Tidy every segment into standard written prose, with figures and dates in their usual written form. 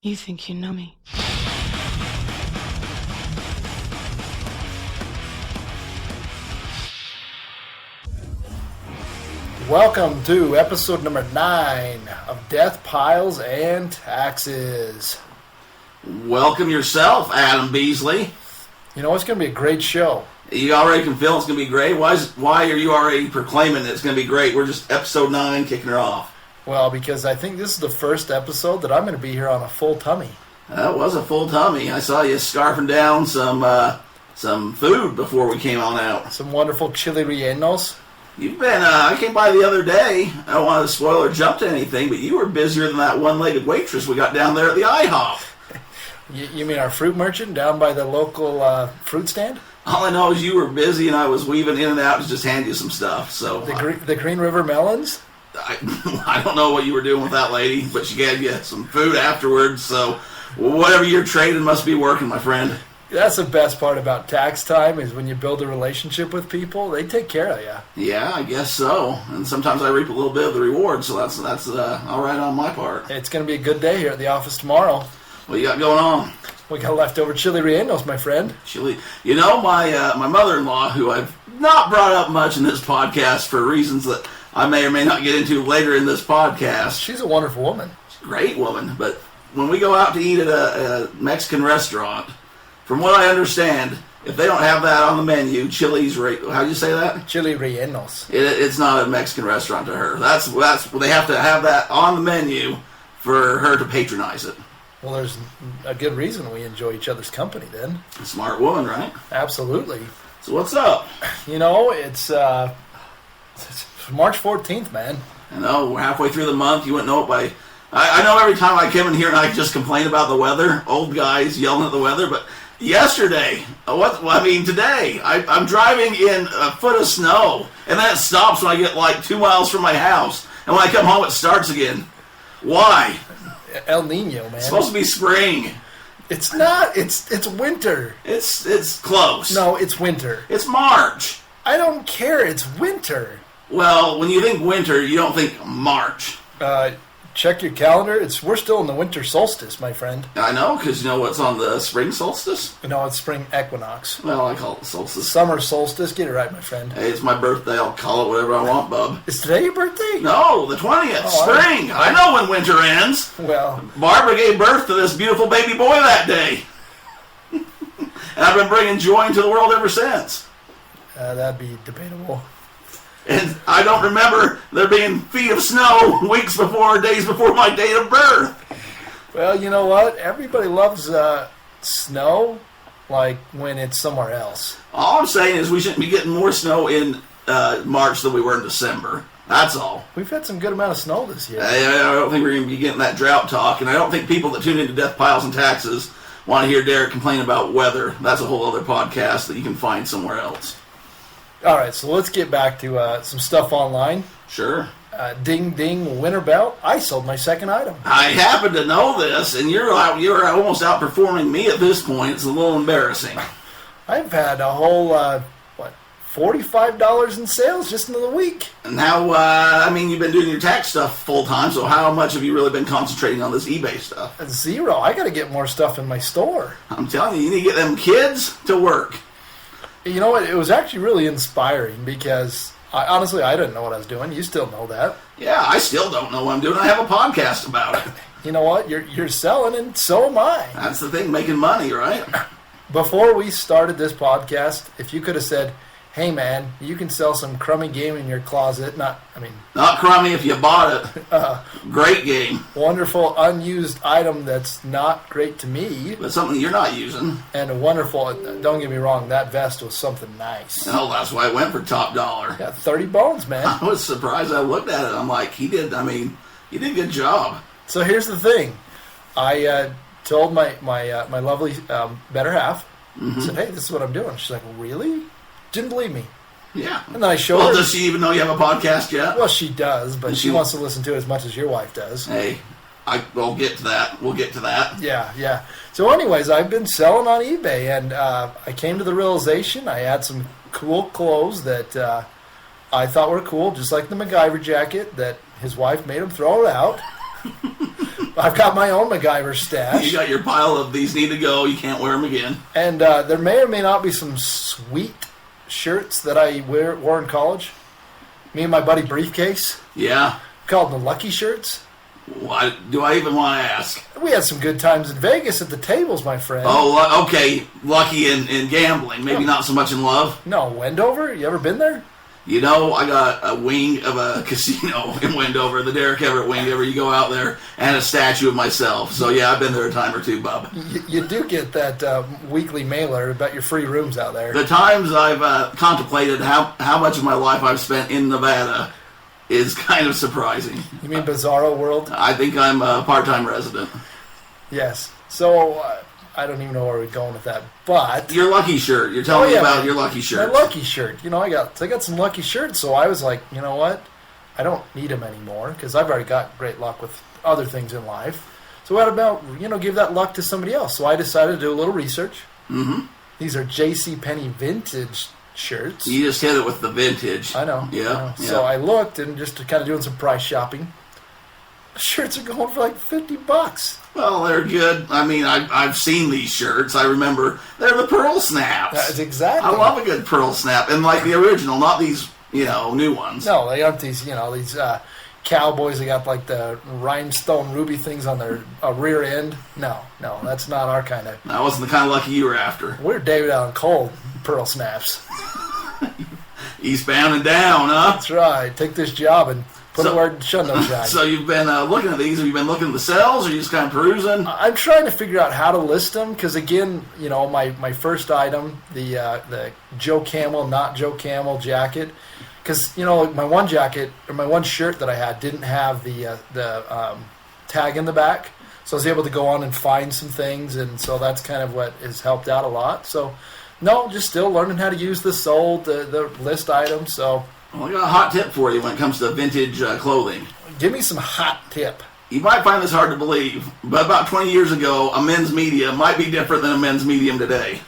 You think you know me. Welcome to episode number 9 of DeathPiles and Taxes. Welcome yourself, Adam Beasley. You know, it's going to be a great show. You already can feel it's going to be great? Why are you already proclaiming that it's going to be great? We're just episode 9 kicking her off. Well, because I think this is the first episode that I'm going to be here on a full tummy. That was a full tummy. I saw you scarfing down some food before we came on out. Some wonderful chili rellenos. You've been, I came by the other day. I don't want to spoil or jump to anything, but you were busier than that one-legged waitress we got down there at the IHOP. You mean our fruit merchant down by the local fruit stand? All I know is you were busy and I was weaving in and out to just hand you some stuff. So The Green River melons? I don't know what you were doing with that lady, but she gave you some food afterwards, so whatever you're trading must be working, my friend. That's the best part about tax time is when you build a relationship with people, they take care of you. Yeah, I guess so. And sometimes I reap a little bit of the reward, so that's all right on my part. It's going to be a good day here at the office tomorrow. What you got going on? We got leftover chili rellenos, my friend. Chili. You know, my mother-in-law, who I've not brought up much in this podcast for reasons that I may or may not get into later in this podcast. She's a wonderful woman. She's a great woman, but when we go out to eat at a Mexican restaurant, from what I understand, if they don't have that on the menu, how do you say that? Chili rellenos. It's not a Mexican restaurant to her. That's they have to have that on the menu for her to patronize it. Well, there's a good reason we enjoy each other's company then. A smart woman, right? Absolutely. So what's up? You know, it's March 14th, man. I know, we're halfway through the month. You wouldn't know it by... I know every time I come in here and I just complain about the weather, old guys yelling at the weather, but yesterday, today, I'm driving in a foot of snow, and then it stops when I get like 2 miles from my house, and when I come home it starts again. Why? El Nino, man. It's supposed to be spring. It's not. It's winter. It's close. No, it's winter. It's March. I don't care. It's winter. Well, when you think winter, you don't think March. Check your calendar. We're still in the winter solstice, my friend. I know, because you know what's on the spring solstice? No, it's spring equinox. Well, I call it solstice. Summer solstice. Get it right, my friend. Hey, it's my birthday. I'll call it whatever I want, bub. Is today your birthday? No, the 20th. Spring. I know when winter ends. Well, Barbara gave birth to this beautiful baby boy that day. And I've been bringing joy into the world ever since. That'd be debatable. And I don't remember there being feet of snow weeks before, days before my date of birth. Well, you know what? Everybody loves snow, like when it's somewhere else. All I'm saying is we shouldn't be getting more snow in March than we were in December. That's all. We've had some good amount of snow this year. I don't think we're going to be getting that drought talk, and I don't think people that tune into Death Piles and Taxes want to hear Derek complain about weather. That's a whole other podcast that you can find somewhere else. All right, so let's get back to some stuff online. Sure. Ding ding, winter belt. I sold my second item. I happen to know this, and you're almost outperforming me at this point. It's a little embarrassing. I've had a whole $45 in sales just in the week. And how? You've been doing your tax stuff full time. So how much have you really been concentrating on this eBay stuff? Zero. I got to get more stuff in my store. I'm telling you, you need to get them kids to work. You know what? It was actually really inspiring because honestly, I didn't know what I was doing. You still know that. Yeah, I still don't know what I'm doing. I have a podcast about it. You know what? You're selling, and so am I. That's the thing, making money, right? Before we started this podcast, if you could have said, hey man, you can sell some crummy game in your closet. Not crummy if you bought it. Great game. Wonderful unused item that's not great to me. But something you're not using. And a wonderful, don't get me wrong, that vest was something nice. Oh, that's why it went for top dollar. Yeah, 30 bones, man. I was surprised. I looked at it. I'm like, he did a good job. So here's the thing. I told my lovely better half, said, hey, this is what I'm doing. She's like, really? Didn't believe me. Yeah. And then I showed her. Well, does she even know you have a podcast yet? Well, she does, but she wants to listen to it as much as your wife does. Hey, we'll get to that. We'll get to that. Yeah. So anyways, I've been selling on eBay, and I came to the realization I had some cool clothes that I thought were cool, just like the MacGyver jacket that his wife made him throw it out. I've got my own MacGyver stash. You got your pile of these need to go. You can't wear them again. And there may or may not be some sweet shirts that I wore in college. Me and my buddy Briefcase. Yeah. Called the Lucky Shirts. What do I even want to ask? We had some good times in Vegas at the tables, my friend. Oh, okay. Lucky in gambling. Maybe not so much in love. No, Wendover? You ever been there? You know, I got a wing of a casino in Wendover, the Derek Everett wing. Ever you go out there, and a statue of myself. So yeah, I've been there a time or two, Bub. You do get that weekly mailer about your free rooms out there. The times I've contemplated how much of my life I've spent in Nevada is kind of surprising. You mean Bizarro World? I think I'm a part-time resident. Yes. So I don't even know where we're going with that, but your lucky shirt. You're telling me about your lucky shirt. My lucky shirt. You know, I got some lucky shirts, so I was like, you know what? I don't need them anymore because I've already got great luck with other things in life. So what about give that luck to somebody else? So I decided to do a little research. Mm-hmm. These are J.C. Penney vintage shirts. You just hit it with the vintage. I know. Yeah. I know. Yeah. So I looked and just kind of doing some price shopping. Shirts are going for like $50. Well, they're good. I mean, I've seen these shirts. I remember they're the pearl snaps. That's exactly. I love a good pearl snap, and like the original, not these new ones. No, they aren't these these cowboys. They got like the rhinestone ruby things on their rear end. No, that's not our kind of. That wasn't the kind of lucky you were after. We're David Allen Cole pearl snaps. Eastbound and down, huh? That's right. Take this job and put it where it shouldn't have died. So you've been looking at these. Have you been looking at the sales, or are you just kind of perusing? I'm trying to figure out how to list them because, again, my first item, the Joe Camel, not Joe Camel jacket, because my one jacket or my one shirt that I had didn't have the tag in the back, so I was able to go on and find some things, and so that's kind of what has helped out a lot. So, no, just still learning how to use the list items. So. Well, I got a hot tip for you when it comes to vintage clothing. Give me some hot tip. You might find this hard to believe, but about 20 years ago, a men's medium might be different than a men's medium today.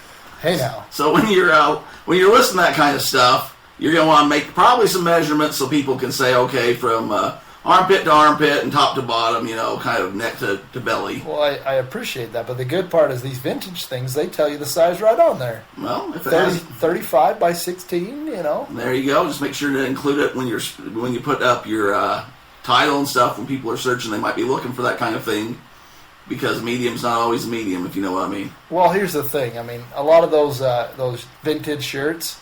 Hey now. So when you're listing that kind of stuff, you're going to want to make probably some measurements so people can say, okay, from armpit to armpit and top to bottom, kind of neck to belly. Well, I appreciate that, but the good part is these vintage things, they tell you the size right on there. Well, if it 35 by 16, There you go. Just make sure to include it when you put up your title and stuff. When people are searching, they might be looking for that kind of thing because medium's not always a medium, if you know what I mean. Well, here's the thing. I mean, a lot of those vintage shirts,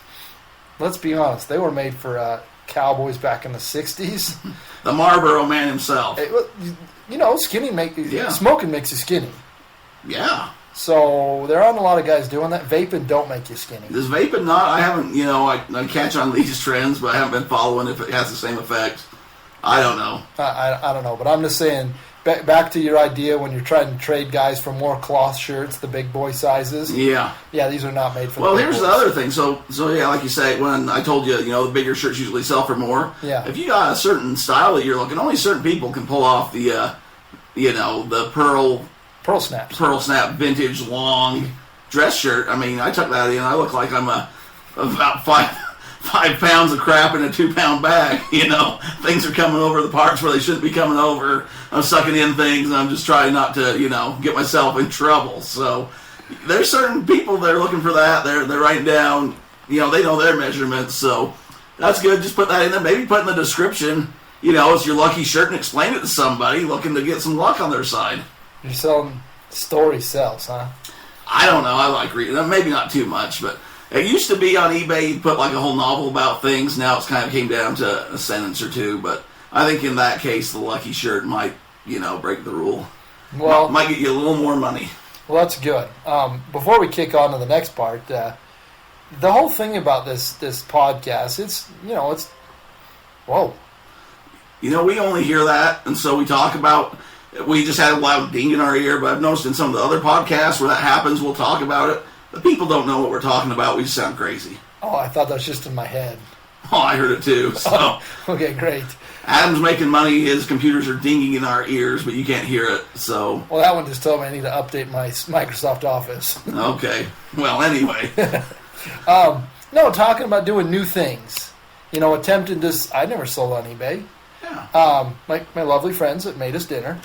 let's be honest, they were made for cowboys back in the 60s. The Marlboro man himself. Smoking makes you skinny. Yeah. So there aren't a lot of guys doing that. Vaping don't make you skinny. Does vaping not? I haven't, I catch on these trends, but I haven't been following if it has the same effect. I don't know. I don't know, but I'm just saying, back to your idea when you're trying to trade guys for more cloth shirts, the big boy sizes. Yeah. Yeah, these are not made for Well, the big here's boys. the other thing. So yeah, like you say, when I told you, the bigger shirts usually sell for more. Yeah. If you got a certain style that you're looking, only certain people can pull off the pearl snaps. Pearl snap vintage long dress shirt. I mean, I took that in. I look like I'm about 5 pounds of crap in a 2-pound bag. Things are coming over the parts where they shouldn't be coming over. I'm sucking in things, and I'm just trying not to, get myself in trouble. So there's certain people that are looking for that. They're writing down, they know their measurements. So that's good. Just put that in there. Maybe put in the description, it's your lucky shirt, and explain it to somebody looking to get some luck on their side. You're selling story sells, huh? I don't know. I like reading. Maybe not too much, but it used to be on eBay, you'd put like a whole novel about things. Now it's kind of came down to a sentence or two. But I think in that case, the lucky shirt might, break the rule. Well, might get you a little more money. Well, that's good. Before we kick on to the next part, the whole thing about this podcast, it's whoa. We only hear that, and so we talk about. We just had a loud ding in our ear, but I've noticed in some of the other podcasts where that happens, we'll talk about it. The people don't know what we're talking about. We just sound crazy. Oh, I thought that was just in my head. Oh, I heard it too. So okay, great. Adam's making money. His computers are dinging in our ears, but you can't hear it. So well, that one just told me I need to update my Microsoft Office. Okay. Well, anyway. No, talking about doing new things. Attempting this. I never sold on eBay. Yeah. My lovely friends that made us dinner.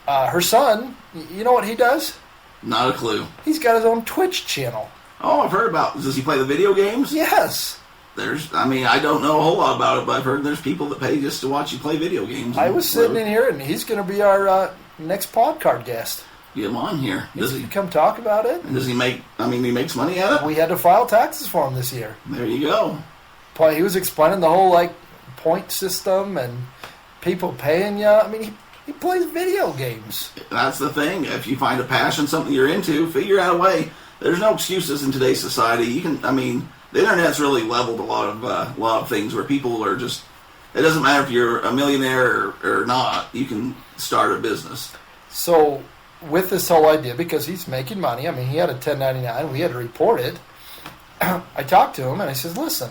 Her son, you know what he does? Not a clue. He's got his own Twitch channel. Oh, I've heard about. Does he play the video games? Yes. I don't know a whole lot about it, but I've heard there's people that pay just to watch you play video games. I was sitting in here, and he's going to be our next podcast guest. Get him on here. Does he come talk about it? And does he make? He makes money at it. We had to file taxes for him this year. There you go. He was explaining the whole point system and people paying you. I mean, he plays video games. That's the thing. If you find a passion, something you're into, figure out a way. There's no excuses in today's society. You can. The internet's really leveled a lot of things where people are just. It doesn't matter if you're a millionaire or not. You can start a business. So, with this whole idea, because he's making money, he had a 1099. We had to report it. I talked to him and I said, "Listen,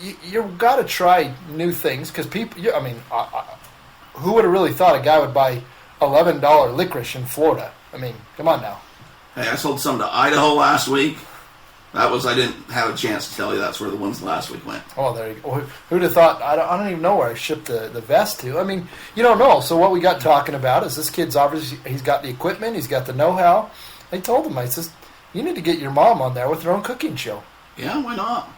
you've got to try new things because people. Who would have really thought a guy would buy $11 licorice in Florida? Come on now." Hey, I sold some to Idaho last week. I didn't have a chance to tell you that's where the ones last week went. Oh, there you go. Who'd have thought? I don't even know where I shipped the vest to. You don't know. So what we got talking about is this kid's obviously, he's got the equipment, he's got the know-how. I told him, I says, you need to get your mom on there with her own cooking show. Yeah, why not?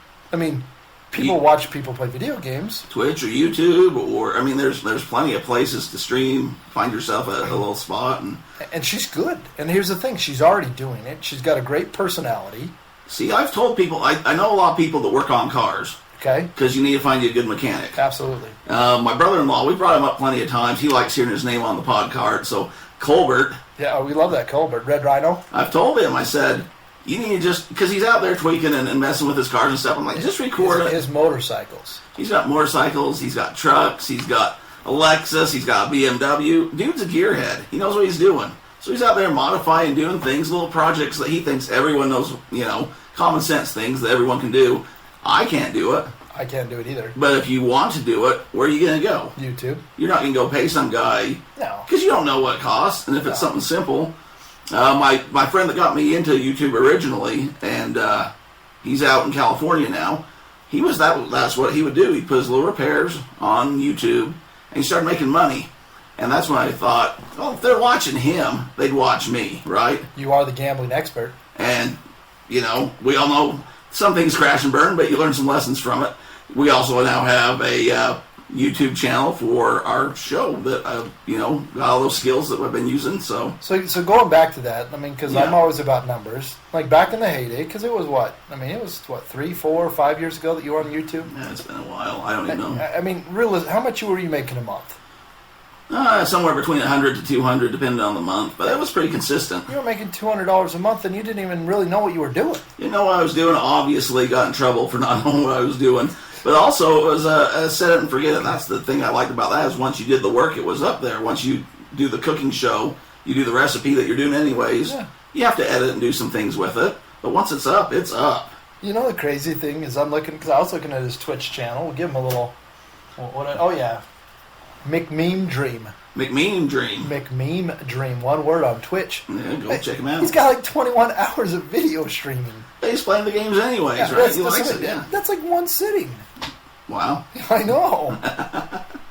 People watch people play video games. Twitch or YouTube or, there's plenty of places to stream. Find yourself a little spot. And she's good. And here's the thing, she's already doing it. She's got a great personality. See, I've told people, I know a lot of people that work on cars. Okay. Because you need to find you a good mechanic. Absolutely. My brother-in-law, we brought him up plenty of times. He likes hearing his name on the pod card. So, Colbert. Yeah, we love that Colbert. Red Rhino. I've told him, I said, you need to just, because he's out there tweaking and messing with his cars and stuff. I'm like, just record it. His motorcycles. He's got motorcycles, he's got trucks, he's got a Lexus, he's got a BMW. Dude's a gearhead. He knows what he's doing. So he's out there modifying, doing things, little projects that he thinks everyone knows, common sense things that everyone can do. I can't do it. I can't do it either. But if you want to do it, where are you going to go? YouTube. You're not going to go pay some guy. No. Because you don't know what it costs. And if it's something simple. My friend that got me into YouTube originally, and he's out in California now, that's what he would do. He'd put his little repairs on YouTube, and he started making money. And that's when I thought, well, if they're watching him, they'd watch me, right? You are the gambling expert. And, we all know some things crash and burn, but you learn some lessons from it. We also now have a YouTube channel for our show that, got all those skills that we've been using. So going back to that, because I'm always about numbers. Like back in the heyday, because it was what? It was 3, 4, 5 years ago that you were on YouTube? Yeah, it's been a while. I don't even know. How much were you making a month? Somewhere between 100 to 200, depending on the month. But that was pretty consistent. You were making $200 a month, and you didn't even really know what you were doing. You know what I was doing? Obviously got in trouble for not knowing what I was doing. But also, it was set it and forget it. That's the thing I liked about that is once you did the work, it was up there. Once you do the cooking show, you do the recipe that you're doing anyways. Yeah. You have to edit and do some things with it. But once it's up, it's up. You know the crazy thing is because I was looking at his Twitch channel. We'll give him a little... McMeme Dream. McMeme Dream. McMeme Dream. One word on Twitch. Yeah, go check him out. He's got 21 hours of video streaming. He's playing the games anyways, right? He likes it, yeah. That's like one sitting. Wow. I know.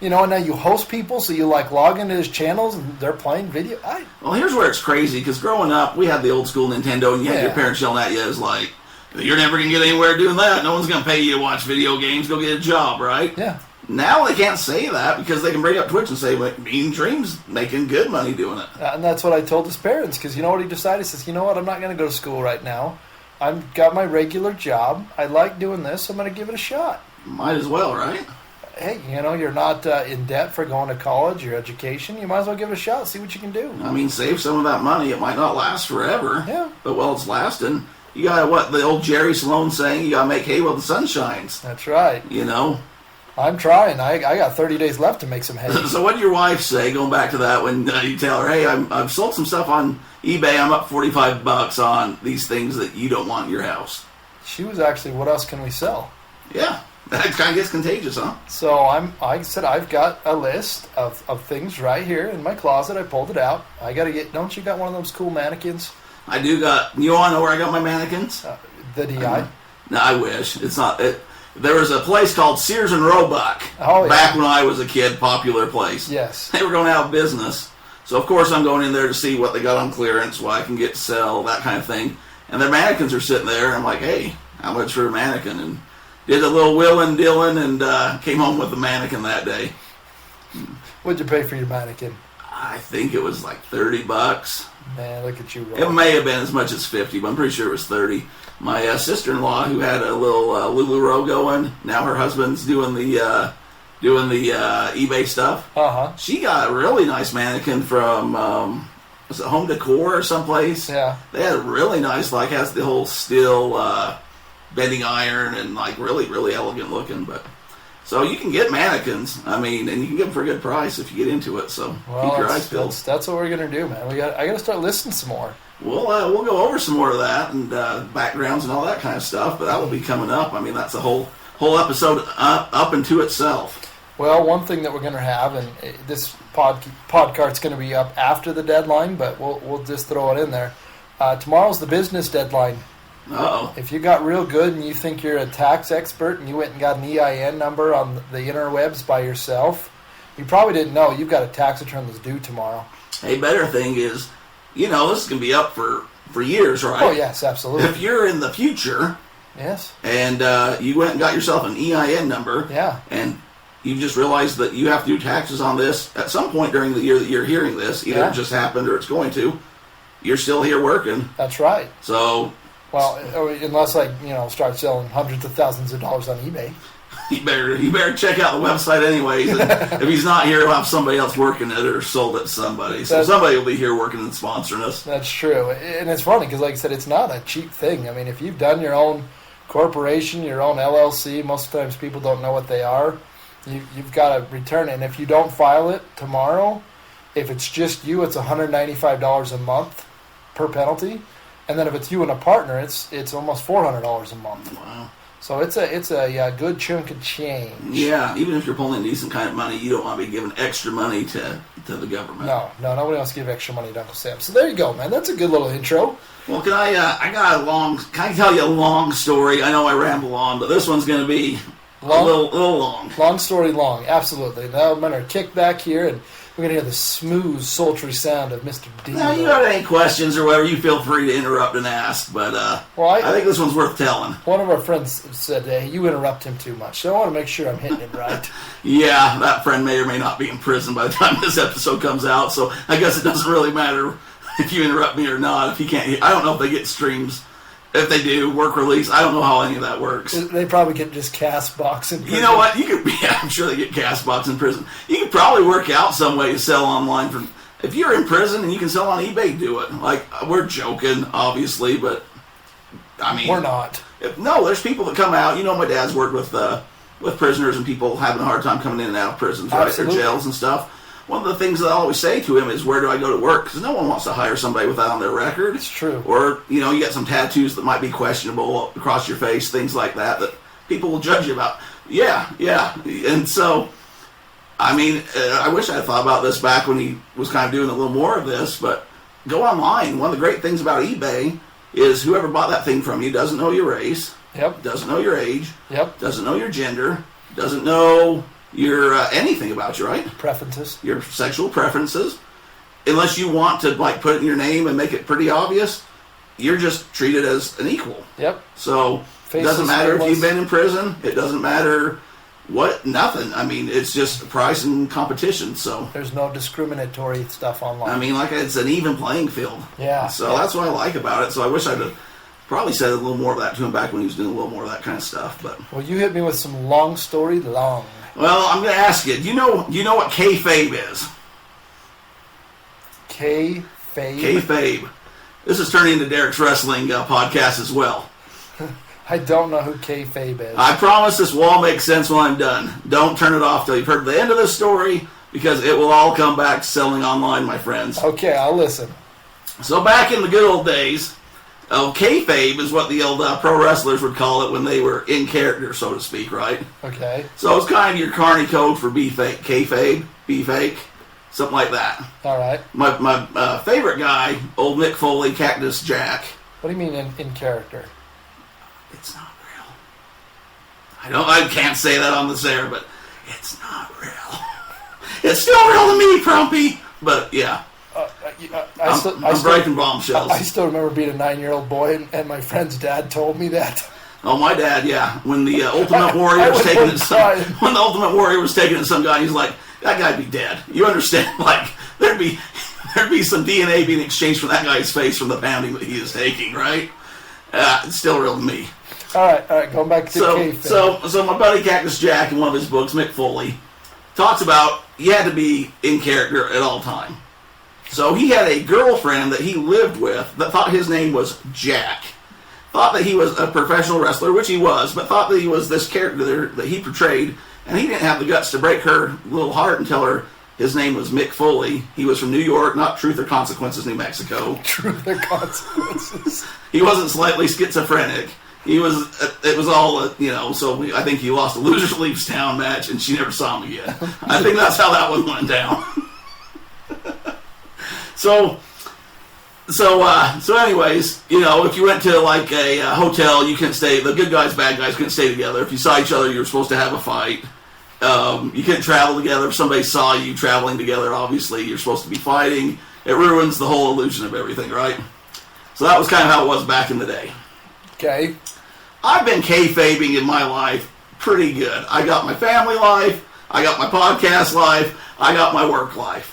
And now you host people, so you log into his channels and they're playing video. Well, here's where it's crazy, because growing up, we had the old school Nintendo, and you had your parents yelling at you as like, you're never going to get anywhere doing that. No one's going to pay you to watch video games. Go get a job, right? Yeah. Now they can't say that because they can bring up Twitch and say, Mean Dream's making good money doing it. And that's what I told his parents, because you know what he decided? He says, you know what, I'm not going to go to school right now. I've got my regular job. I like doing this. I'm going to give it a shot. Might as well, right? Hey, you're not in debt for going to college or education. You might as well give it a shot, see what you can do. Save some of that money. It might not last forever. Yeah. But while it's lasting, you got the old Jerry Sloan saying, you got to make hay while the sun shines. That's right. I'm trying. I got 30 days left to make some hay. So what did your wife say, going back to that, when you tell her, hey, I've sold some stuff on eBay, I'm up $45 on these things that you don't want in your house? She was actually, what else can we sell? Yeah, that kind of gets contagious, huh? So I said, I've got a list of things right here in my closet. I pulled it out. I got to don't you got one of those cool mannequins? I do got, you want to know where I got my mannequins? The DI? No, I wish. It's not... There was a place called Sears and Roebuck back when I was a kid, popular place. Yes. They were going out of business. So, of course, I'm going in there to see what they got on clearance, what I can get to sell, that kind of thing. And their mannequins are sitting there. I'm like, hey, how much for a mannequin? And did a little willing, dealing, and came home with a mannequin that day. What'd you pay for your mannequin? I think it was like $30. Man, look at you. It may have been as much as 50, but I'm pretty sure it was 30. My sister-in-law, who had a little LuLaRoe going, now her husband's doing the eBay stuff. Uh-huh. She got a really nice mannequin from was it Home Decor or someplace? Yeah. They had a really nice, like, has the whole steel bending iron and like really, really elegant looking. But so you can get mannequins. I mean, and you can get them for a good price if you get into it. So keep your eyes peeled. That's what we're gonna do, man. I gotta start listening some more. We'll go over some more of that and backgrounds and all that kind of stuff. But that will be coming up. I mean, that's a whole episode up into itself. Well, one thing that we're going to have, and this podcast's going to be up after the deadline, but we'll just throw it in there. Tomorrow's the business deadline. Uh-oh. If you got real good and you think you're a tax expert and you went and got an EIN number on the interwebs by yourself, you probably didn't know you've got a tax return that's due tomorrow. Hey, better thing is, this is going to be up for years, right? Oh, yes, absolutely. If you're in the future, yes, and you went and got yourself an EIN number, yeah, and you just realized that you have to do taxes on this at some point during the year that you're hearing this, either it just happened or it's going to, you're still here working. That's right. So, well, unless I start selling hundreds of thousands of dollars on eBay. You better check out the website anyways. And if he's not here, he'll have somebody else working it or sold it to somebody. So somebody will be here working and sponsoring us. That's true. And it's funny because, like I said, it's not a cheap thing. I mean, if you've done your own corporation, your own LLC, most times people don't know what they are. You've got to return it. And if you don't file it tomorrow, if it's just you, it's $195 a month per penalty. And then if it's you and a partner, it's almost $400 a month. Wow. So it's a good chunk of change. Yeah, even if you're pulling decent kind of money, you don't want to be giving extra money to the government. No, nobody wants to give extra money to Uncle Sam. So there you go, man. That's a good little intro. Well, can I tell you a long story? I know I ramble on, but this one's going to be a little long. Long story long, absolutely. Now I'm going to kick back here, and we're going to hear the smooth, sultry sound of Mr. D. Now, you got any questions or whatever, you feel free to interrupt and ask, but I think this one's worth telling. One of our friends said, hey, you interrupt him too much, so I want to make sure I'm hitting it right. Yeah, that friend may or may not be in prison by the time this episode comes out, so I guess it doesn't really matter if you interrupt me or not. If you can't, I don't know if they get streams. If they do, work release, I don't know how any of that works. They probably get just Castbox in prison. You know what? I'm sure they get Castbox in prison. You could probably work out some way to sell online. If you're in prison and you can sell on eBay, do it. Like, we're joking, obviously, but, I mean... We're not. There's people that come out. My dad's worked with prisoners and people having a hard time coming in and out of prisons, right? Absolutely. Or jails and stuff. One of the things that I always say to him is, where do I go to work? Because no one wants to hire somebody with that on their record. It's true. Or, you got some tattoos that might be questionable across your face, things like that people will judge you about. Yeah. And so, I mean, I wish I had thought about this back when he was kind of doing a little more of this, but go online. One of the great things about eBay is whoever bought that thing from you doesn't know your race. Yep. Doesn't know your age. Yep. Doesn't know your gender. Doesn't know your anything about you, right? Preferences. Your sexual preferences. Unless you want to put it in your name and make it pretty obvious, you're just treated as an equal. Yep. So it doesn't matter if you've been in prison. It doesn't matter nothing. I mean, it's just price and competition. So there's no discriminatory stuff online. I mean, it's an even playing field. Yeah. So that's what I like about it. So I wish I'd have probably said a little more of that to him back when he was doing a little more of that kind of stuff. But well, you hit me with some long story long. Well, I'm going to ask you. Do you know what kayfabe is? Kayfabe? Kayfabe. This is turning into Derek's wrestling podcast as well. I don't know who kayfabe is. I promise this will all make sense when I'm done. Don't turn it off till you've heard the end of this story, because it will all come back to selling online, my friends. Okay, I'll listen. So back in the good old days, kayfabe is what the old pro wrestlers would call it when they were in character, so to speak, right? Okay. So it's kind of your carny code for be fake. Kayfabe, be fake, something like that. All right. My favorite guy, old Mick Foley, Cactus Jack. What do you mean in character? It's not real. I can't say that on this air, but it's not real. It's still real to me, Prumpy. But yeah. I'm breaking bombshells. I still remember being a 9-year-old boy, and my friend's dad told me that. Oh, my dad, yeah. When the Ultimate Warrior was taken at some guy, he's like, that guy'd be dead. You understand? Like, there'd be some DNA being exchanged from that guy's face from the pounding that he is taking, right? It's still real to me. All right, going back to Kayfabe. So my buddy Cactus Jack, in one of his books, Mick Foley, talks about you had to be in character at all time. So he had a girlfriend that he lived with that thought his name was Jack. Thought that he was a professional wrestler, which he was, but thought that he was this character that he portrayed, and he didn't have the guts to break her little heart and tell her his name was Mick Foley. He was from New York, not Truth or Consequences, New Mexico. Truth or Consequences. He wasn't slightly schizophrenic. It was all, so I think he lost a Loser Leaves Town match, and she never saw him again. I think that's how that one went down. So anyways, if you went to like a hotel, you couldn't stay. The good guys, bad guys couldn't stay together. If you saw each other, you were supposed to have a fight. You couldn't travel together. If somebody saw you traveling together, obviously you're supposed to be fighting. It ruins the whole illusion of everything, right? So that was kind of how it was back in the day. Okay. I've been kayfabing in my life pretty good. I got my family life. I got my podcast life. I got my work life.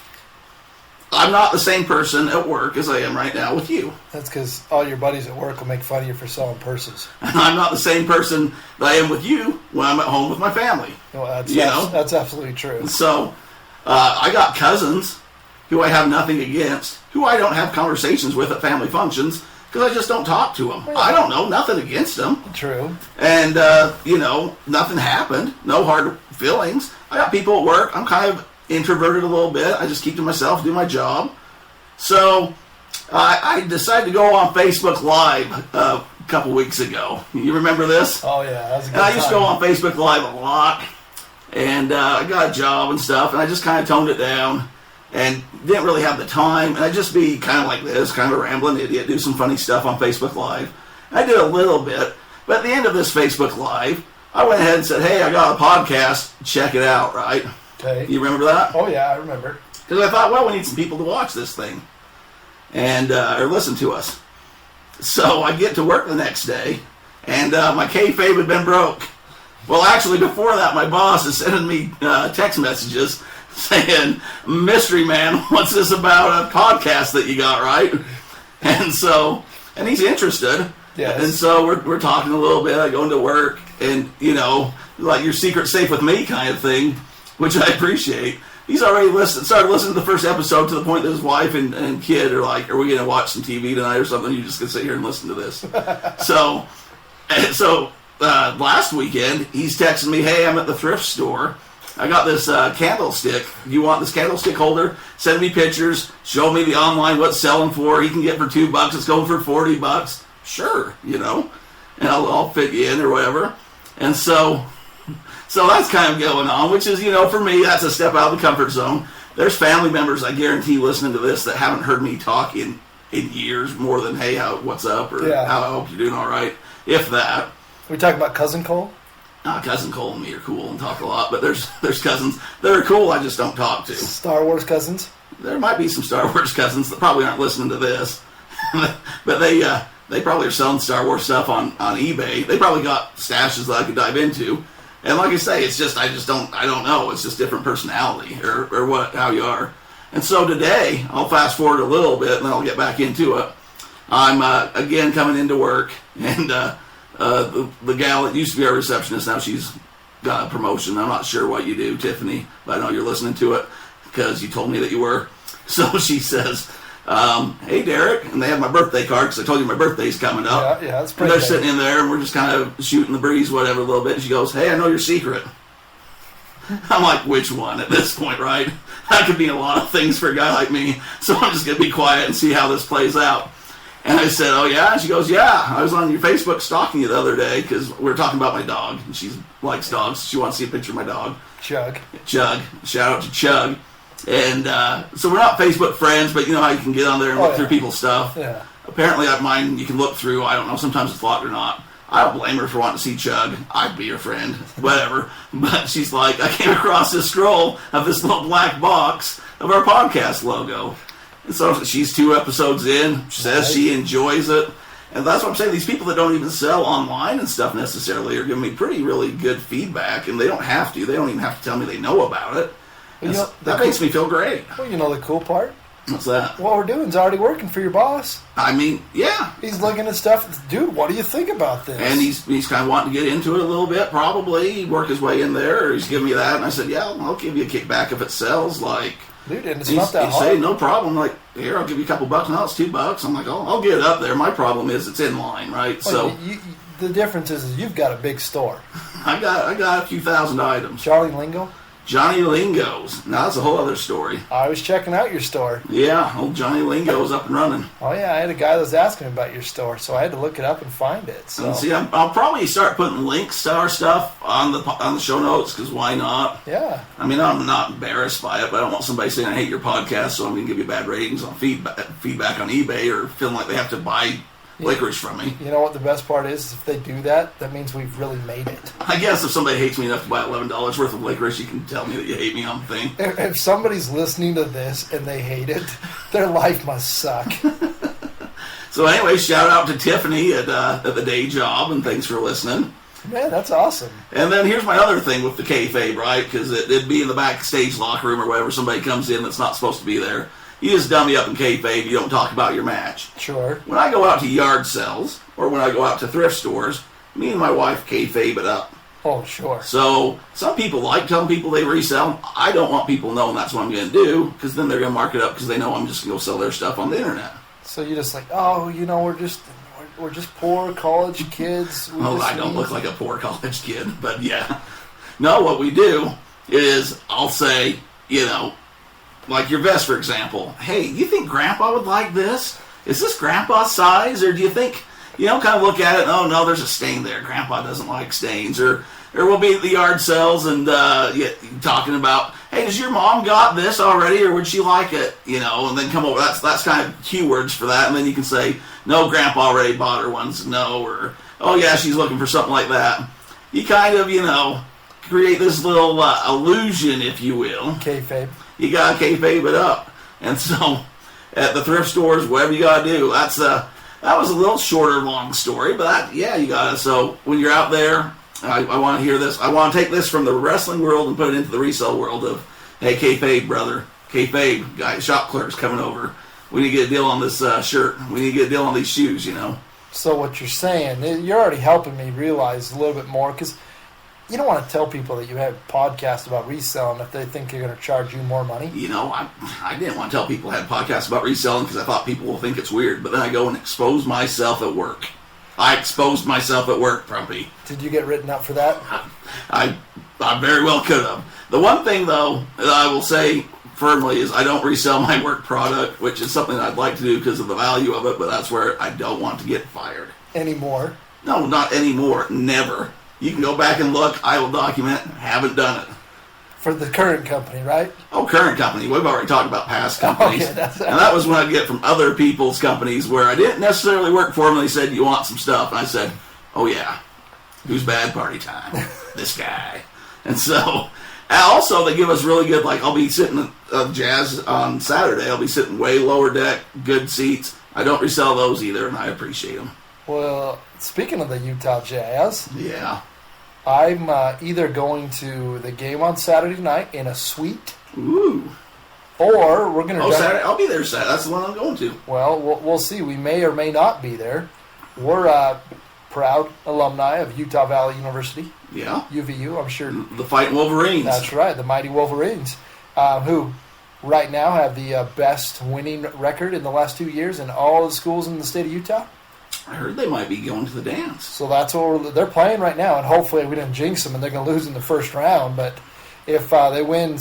I'm not the same person at work as I am right now with you. That's because all your buddies at work will make fun of you for selling purses. And I'm not the same person that I am with you when I'm at home with my family. Well, that's absolutely true. So I got cousins who I have nothing against, who I don't have conversations with at family functions because I just don't talk to them. Yeah. I don't know, nothing against them. True. And, nothing happened. No hard feelings. I got people at work. I'm kind of introverted a little bit. I just keep to myself, do my job. So I decided to go on Facebook Live a couple weeks ago. You remember this? Oh, yeah. That was a good I used to go on Facebook Live a lot. And I got a job and stuff. And I just kind of toned it down. And didn't really have the time. And I'd just be kind of like this, kind of a rambling idiot, do some funny stuff on Facebook Live. And I did a little bit. But at the end of this Facebook Live, I went ahead and said, hey, I got a podcast. Check it out, right? Okay. You remember that? Oh, yeah, I remember. Because I thought, well, we need some people to watch this thing. And or listen to us. So I get to work the next day. And my kayfabe had been broke. Well, actually, before that, my boss is sending me text messages saying, Mystery Man, what's this about a podcast that you got, right? And he's interested. Yes. And so we're talking a little bit. I go into work and, like your secret safe with me kind of thing, which I appreciate. He's already started listening to the first episode to the point that his wife and kid are like, are we going to watch some TV tonight or something? You're just going to sit here and listen to this. So last weekend, he's texting me, hey, I'm at the thrift store. I got this candlestick. You want this candlestick holder? Send me pictures. Show me the online what's selling for. He can get for $2. It's going for $40. Sure, and I'll fit you in or whatever. And so that's kind of going on, which is, for me, that's a step out of the comfort zone. There's family members, I guarantee, listening to this that haven't heard me talk in years more than, hey, what's up, or how I hope you're doing all right, if that. We talking about Cousin Cole? Cousin Cole and me are cool and talk a lot, but there's cousins that are cool I just don't talk to. Star Wars cousins? There might be some Star Wars cousins that probably aren't listening to this, but they probably are selling Star Wars stuff on eBay. They probably got stashes that I could dive into. And like I say, it's just I don't know. It's just different personality or how you are. And so today, I'll fast forward a little bit and then I'll get back into it. I'm again coming into work, and the gal that used to be our receptionist, now she's got a promotion. I'm not sure what you do, Tiffany, but I know you're listening to it because you told me that you were. So she says, hey, Derek, and they have my birthday card because I told you my birthday's coming up. Yeah, that's pretty. And they're sitting in there, and we're just kind of shooting the breeze, whatever, a little bit. And she goes, hey, I know your secret. I'm like, which one at this point, right? That could be a lot of things for a guy like me, so I'm just going to be quiet and see how this plays out. And I said, oh, yeah? And she goes, yeah, I was on your Facebook stalking you the other day because we were talking about my dog, and she likes dogs. She wants to see a picture of my dog. Chug. Shout out to Chug. And so we're not Facebook friends, but you know how you can get on there and look through people's stuff. Yeah. Apparently mine you can look through. I don't know. Sometimes it's locked or not. I don't blame her for wanting to see Chug. I'd be her friend. Whatever. But she's like, I came across this scroll of this little black box of our podcast logo. And so she's 2 episodes in. She says she enjoys it. And that's what I'm saying. These people that don't even sell online and stuff necessarily are giving me really good feedback. And they don't have to. They don't even have to tell me they know about it. Well, that makes me feel great. Well, you know the cool part? What's that? What we're doing is already working for your boss. I mean, yeah. He's looking at stuff. Dude, what do you think about this? And he's kind of wanting to get into it a little bit, probably. He'd work his way in there. Or he's giving me that. And I said, yeah, I'll give you a kickback if it sells. Like, dude, and it's not that hard. He'd say, no problem. Like, here, I'll give you a couple bucks. No, it's $2. I'm like, oh, I'll get it up there. My problem is it's in line, right? Well, so the difference is you've got a big store. I got a few thousand items. Charlie Lingo? Johnny Lingo's. Now, that's a whole other story. I was checking out your store. Yeah, old Johnny Lingo's up and running. Oh, yeah, I had a guy that was asking me about your store, so I had to look it up and find it. So. And see, I'll probably start putting links to our stuff on the show notes, because why not? Yeah. I mean, I'm not embarrassed by it, but I don't want somebody saying, I hate your podcast, so I'm going to give you bad ratings on feedback on eBay, or feeling like they have to buy licorice from me. You know what the best part is? If they do that, that means we've really made it. I guess if somebody hates me enough to buy $11 worth of licorice, you can tell me that you hate me on the thing. If somebody's listening to this and they hate it, their life must suck. So anyway, shout out to Tiffany at the day job, and thanks for listening. Man, that's awesome. And then here's my other thing with the kayfabe, right? Because it'd be in the backstage locker room or whatever. Somebody comes in that's not supposed to be there. You just dummy up in kayfabe. You don't talk about your match. Sure. When I go out to yard sales or when I go out to thrift stores, me and my wife kayfabe it up. Oh, sure. So some people like telling people they resell. I don't want people knowing that's what I'm going to do, because then they're going to mark it up because they know I'm just going to go sell their stuff on the internet. So you're just like, oh, you know, we're just poor college kids. I don't look like a poor college kid, but yeah. No, what we do is I'll say, you know, like your vest, for example. Hey, you think Grandpa would like this? Is this Grandpa's size? Or do you think, you know, kind of look at it, oh, no, there's a stain there. Grandpa doesn't like stains. Or we'll be at the yard sales and talking about, hey, does your mom got this already, or would she like it? You know, and then come over. That's kind of keywords for that. And then you can say, no, Grandpa already bought her ones. No, or, oh, yeah, she's looking for something like that. You kind of, you know, create this little illusion, if you will. Kayfabe. You got to kayfabe it up. And so at the thrift stores, whatever you got to do, that was a little shorter, long story, but you got to. So when you're out there, I want to hear this. I want to take this from the wrestling world and put it into the resale world of, hey, kayfabe, brother. Kayfabe, guy, shop clerk's coming over. We need to get a deal on this shirt. We need to get a deal on these shoes, you know. So what you're saying, you're already helping me realize a little bit more, because you don't want to tell people that you have a podcast about reselling if they think you're going to charge you more money. You know, I didn't want to tell people I had podcasts about reselling because I thought people will think it's weird. But then I go and expose myself at work. I exposed myself at work, Prumpy. Did you get written up for that? I very well could have. The one thing, though, that I will say firmly is I don't resell my work product, which is something I'd like to do because of the value of it, but that's where I don't want to get fired. Anymore? No, not anymore. Never. You can go back and look. I will document. Haven't done it. For the current company, right? Oh, current company. We've already talked about past companies. Okay, and that was when I get from other people's companies where I didn't necessarily work for them. They said, you want some stuff? And I said, oh, yeah. Who's bad party time? This guy. And so, also, they give us really good, like, I'll be sitting at Jazz on Saturday. I'll be sitting way lower deck, good seats. I don't resell those either, and I appreciate them. Well, speaking of the Utah Jazz. Yeah. I'm either going to the game on Saturday night in a suite. Ooh. Or we're going to... Oh, Saturday? I'll be there Saturday. That's the one I'm going to. Well, we'll see. We may or may not be there. We're proud alumni of Utah Valley University. Yeah. UVU, I'm sure. The Fighting Wolverines. That's right, the Mighty Wolverines, who right now have the best winning record in the last 2 years in all the schools in the state of Utah. I heard they might be going to the dance. So that's what they're playing right now, and hopefully we didn't jinx them and they're going to lose in the first round. But if they win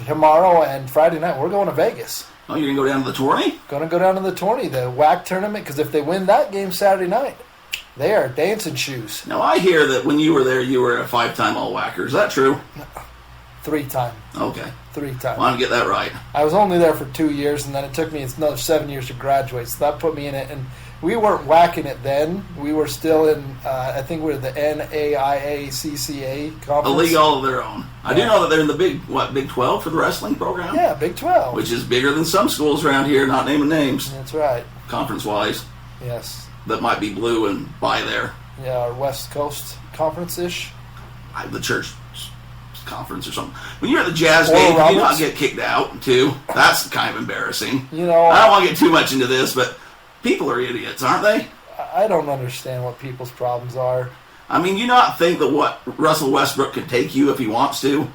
tomorrow and Friday night, we're going to Vegas. Oh, you're going to go down to the tourney? Going to go down to the tourney, the WAC tournament, because if they win that game Saturday night, they are dancing shoes. Now, I hear that when you were there, you were a 5-time All-WACer. Is that true? 3-time. Okay. 3-time. Want to get that right. I was only there for 2 years, and then it took me another 7 years to graduate. So that put me in it, and we weren't whacking it then. We were still in. I think we were the NAIACCA conference. A league all of their own. I do know that they're in the Big 12 for the wrestling program. Yeah, Big 12, which is bigger than some schools around here. Not naming names. That's right. Conference wise. Yes. That might be blue and by there. Yeah, our West Coast conference ish. The church conference or something. When you're at the Jazz game, you do not get kicked out too. That's kind of embarrassing. You know, I don't want to get too much into this, but people are idiots, aren't they? I don't understand what people's problems are. I mean, you not think that what Russell Westbrook could take you if he wants to?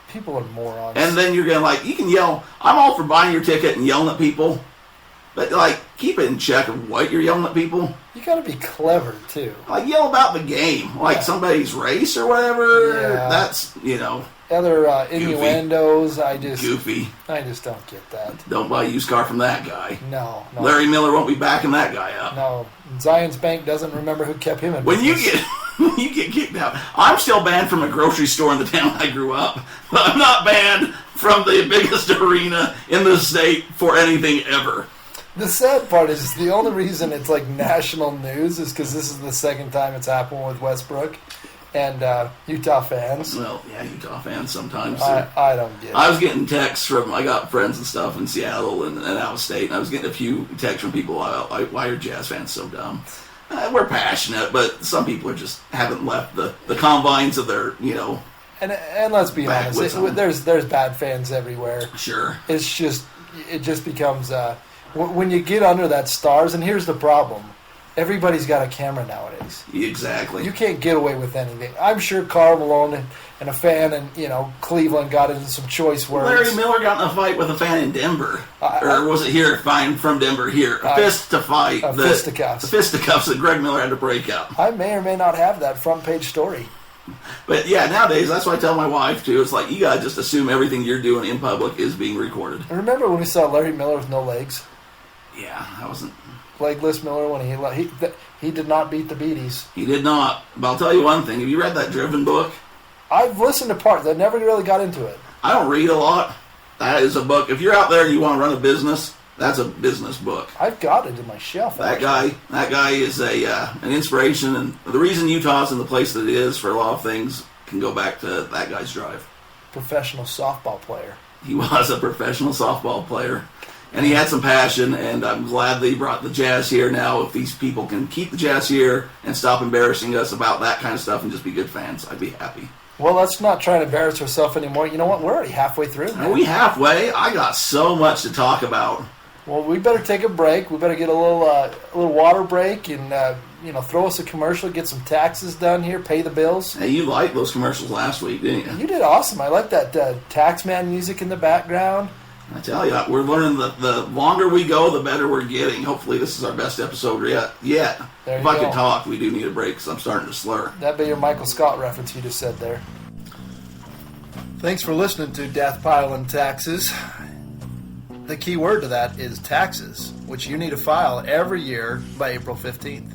People are morons. And then you're going to you can yell, I'm all for buying your ticket and yelling at people, but keep it in check of what you're yelling at people. You got to be clever too. Yell about the game, somebody's race or whatever. Yeah. That's, Other innuendos, goofy. I just don't get that. Don't buy a used car from that guy. No. Larry Miller won't be backing that guy up. No. Zions Bank doesn't remember who kept him in When you business. get kicked out, I'm still banned from a grocery store in the town I grew up, but I'm not banned from the biggest arena in the state for anything ever. The sad part is the only reason it's national news is because this is the second time it's happened with Westbrook and Utah fans. Well, yeah, Utah fans sometimes. I don't get it. I was getting texts I got friends and stuff in Seattle and out of state, and I was getting a few texts from people, why are Jazz fans so dumb? We're passionate, but some people haven't left the confines of their, And let's be honest, there's bad fans everywhere. Sure. It just becomes... when you get under that stars, and here's the problem. Everybody's got a camera nowadays. Exactly. You can't get away with anything. I'm sure Karl Malone and a fan in Cleveland got into some choice words. Larry Miller got in a fight with a fan in Denver. Or was it here, fine, from Denver here? A fist to fight. Fisticuffs. The fisticuffs that Greg Miller had to break up. I may or may not have that front page story. But yeah, nowadays, that's what I tell my wife too. It's you gotta just assume everything you're doing in public is being recorded. I remember when we saw Larry Miller with no legs? Yeah, I wasn't... Legless Miller when he did not beat the Beaties. He did not. But I'll tell you one thing. Have you read that Driven book? I've listened to parts. I never really got into it. I don't read a lot. That is a book. If you're out there and you want to run a business, that's a business book. I've got it in my shelf. That guy is an inspiration, and the reason Utah's in the place that it is for a lot of things can go back to that guy's drive. Professional softball player. He was a professional softball player. And he had some passion, and I'm glad they brought the Jazz here now. If these people can keep the Jazz here and stop embarrassing us about that kind of stuff and just be good fans, I'd be happy. Well, let's not try to embarrass ourselves anymore. You know what? We're already halfway through. Are we halfway? I got so much to talk about. Well, we better take a break. We better get a little water break and throw us a commercial, get some taxes done here, pay the bills. Hey, you liked those commercials last week, didn't you? You did awesome. I like that Taxman music in the background. I tell you, we're learning that the longer we go, the better we're getting. Hopefully this is our best episode yet. If I could talk, we do need a break because I'm starting to slur. That'd be your Michael Scott reference you just said there. Thanks for listening to DeathPile and Taxes. The key word to that is taxes, which you need to file every year by April 15th.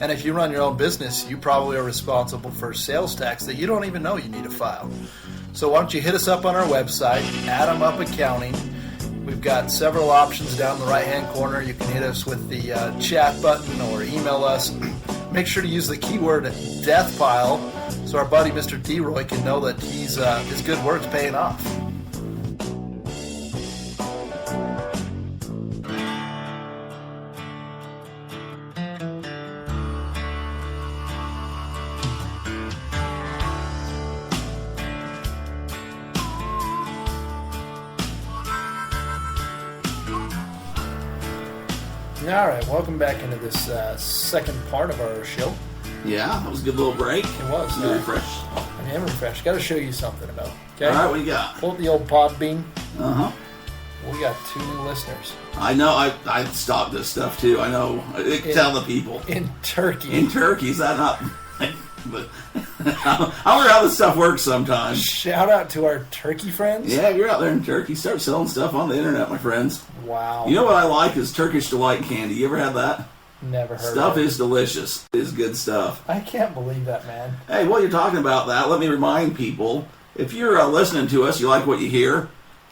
And if you run your own business, you probably are responsible for sales tax that you don't even know you need to file. So why don't you hit us up on our website, Atom Up Accounting. We've got several options down in the right-hand corner. You can hit us with the chat button or email us. Make sure to use the keyword DeathPile so our buddy Mr. D-Roy can know that his good work's paying off. All right, welcome back into this second part of our show. Yeah, that was a good little break. It was. You refreshed? I am refreshed. Got to show you something about. Okay. All right, what do you got? Pull up the old Podbean. Uh-huh. We got 2 new listeners. I know. I stalk this stuff too. I know. Tell the people. In Turkey. In Turkey, is that not? But I wonder how this stuff works sometimes. Shout out to our turkey friends. Yeah, you're out there in Turkey. Start selling stuff on the internet, my friends. Wow. You know what I like is Turkish Delight candy. You ever had that? Never heard Stuff of it. is delicious. It is good stuff. I can't believe that, man. Hey, while you're talking about that, let me remind people if you're listening to us, you like what you hear,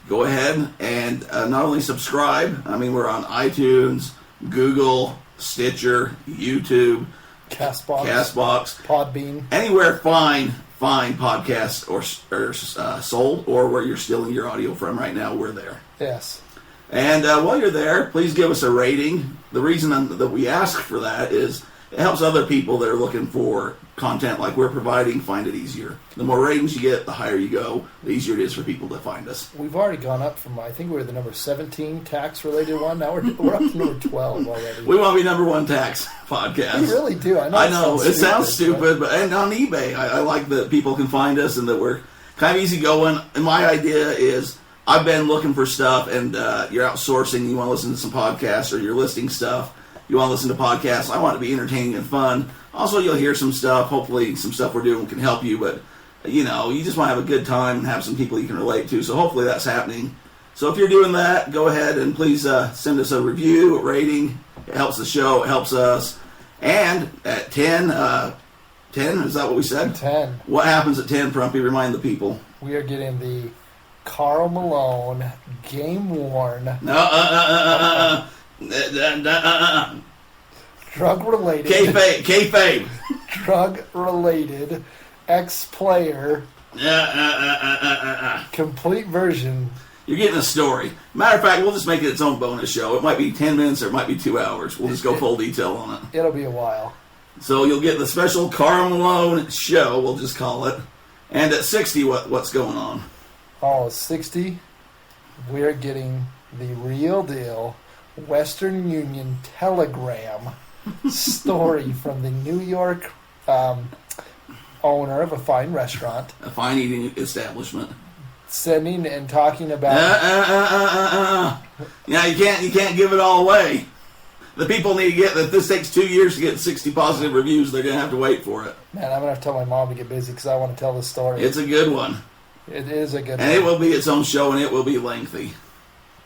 go ahead and not only subscribe. I mean, we're on iTunes, Google, Stitcher, YouTube, Castbox, Podbean, anywhere fine podcasts or sold, or where you're stealing your audio from right now, we're there. Yes. And while you're there, please give us a rating. The reason that we ask for that is it helps other people that are looking for content like we're providing find it easier. The more ratings you get, the higher you go, the easier it is for people to find us. We've already gone up from, I think we were the number 17 tax-related one. Now we're up to number 12 already. We want to be number one tax podcast. We really do. I know. It sounds stupid, but and on eBay, I like that people can find us and that we're kind of easygoing. And my idea is I've been looking for stuff, and you're outsourcing, you want to listen to some podcasts, or you're listing stuff, you want to listen to podcasts. I want it to be entertaining and fun. Also, you'll hear some stuff. Hopefully, some stuff we're doing can help you, but you just want to have a good time and have some people you can relate to. So hopefully that's happening. So if you're doing that, go ahead and please send us a review, a rating. It helps the show. It helps us. And at 10, is that what we said? 10. What happens at 10, Prumpy? Remind the people. We are getting the Karl Malone game-worn drug-related Kayfabe drug-related ex-player complete version. You're getting a story. Matter of fact, we'll just make it its own bonus show. It might be 10 minutes or it might be 2 hours. We'll just go full detail on it. It'll be a while. So you'll get the special Karl Malone show, we'll just call it. And at 60, what's going on? Oh, 60, we're getting the real deal Western Union telegram story from the New York owner of a fine restaurant. A fine eating establishment. Sending and talking about... Yeah, you can't give it all away. The people need to get that. This takes 2 years to get 60 positive reviews. They're going to have to wait for it. Man, I'm going to have to tell my mom to get busy because I want to tell this story. It's a good one. It is a good one. And it will be its own show, and it will be lengthy.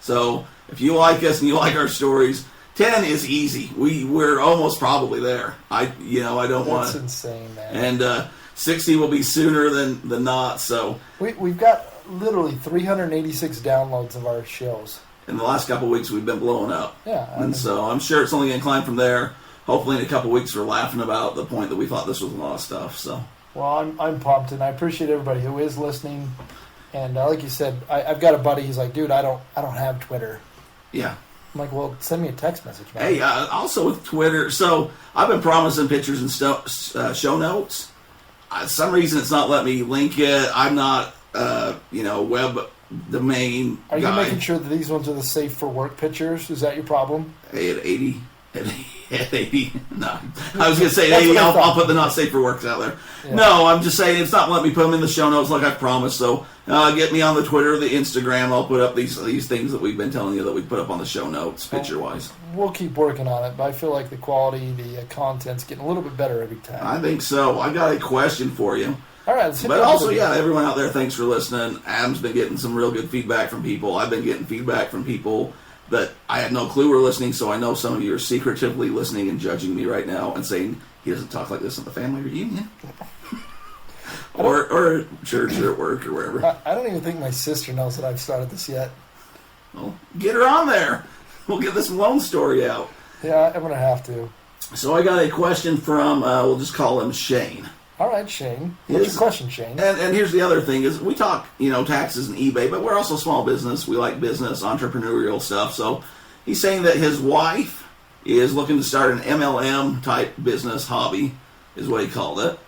So, if you like us and you like our stories, 10 is easy. We're almost probably there. I don't want to... That's insane, man. And 60 will be sooner than not, so... We've got literally 386 downloads of our shows. In the last couple of weeks, we've been blowing up. Yeah. So I'm sure it's only going to climb from there. Hopefully in a couple of weeks, we're laughing about the point that we thought this was a lot of stuff. So. Well, I'm pumped, and I appreciate everybody who is listening. And like you said, I've got a buddy. He's like, dude, I don't have Twitter. Yeah. I'm like, well, send me a text message, man. Hey, also with Twitter, so I've been promising pictures and show notes. Some reason it's not letting me link it. I'm not, web domain Are guy. you making sure that these ones are the safe for work pictures? Is that your problem? Hey, at 80. At 80. No. I was going to say at 80, I'll put the not safe for works out there. Yeah. No, I'm just saying it's not letting me put them in the show notes like I promised. So get me on the Twitter, the Instagram. I'll put up these things that we've been telling you that we put up on the show notes, picture-wise. We'll keep working on it, but I feel like the quality, the content's getting a little bit better every time. I think so. I got a question for you. All right. But also, everyone out there, thanks for listening. Adam's been getting some real good feedback from people. I've been getting feedback from people that I had no clue were listening, so I know some of you are secretively listening and judging me right now and saying, he doesn't talk like this at the family reunion. or church or at work or wherever. I don't even think my sister knows that I've started this yet. Well, get her on there. We'll get this Malone story out. Yeah, I'm going to have to. So I got a question from, we'll just call him Shane. All right, Shane. What's your question, Shane? And here's the other thing is we talk, taxes and eBay, but we're also small business. We like business, entrepreneurial stuff. So he's saying that his wife is looking to start an MLM type business hobby, is what he called it.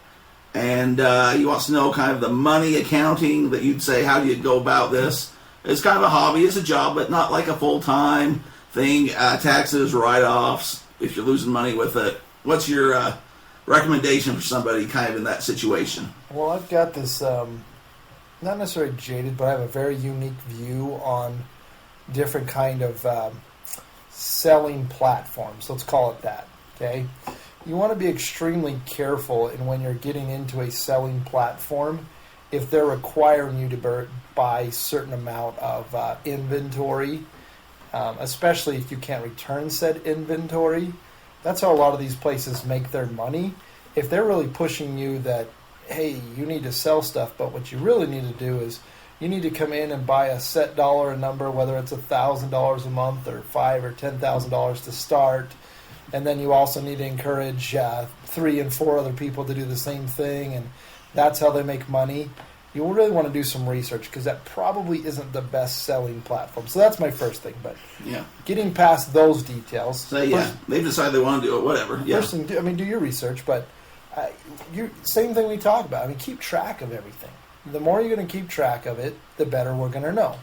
And he wants to know kind of the money accounting that you'd say, how do you go about this? It's kind of a hobby. It's a job, but not like a full-time thing. Taxes, write-offs, if you're losing money with it. What's your recommendation for somebody kind of in that situation? Well, I've got this, not necessarily jaded, but I have a very unique view on different kind of selling platforms. Let's call it that, okay? You want to be extremely careful in when you're getting into a selling platform if they're requiring you to buy a certain amount of inventory, especially if you can't return said inventory. That's how a lot of these places make their money. If they're really pushing you that, hey, you need to sell stuff, but what you really need to do is you need to come in and buy a set dollar a number, whether it's $1,000 a month or $5,000 or $10,000 to start. And then you also need to encourage 3 and 4 other people to do the same thing, and that's how they make money. You really want to do some research because that probably isn't the best selling platform. So that's my first thing. But getting past those details. So they've decided they want to do it, whatever. First thing, do your research, but same thing we talk about. I mean, keep track of everything. The more you're going to keep track of it, the better we're going to know.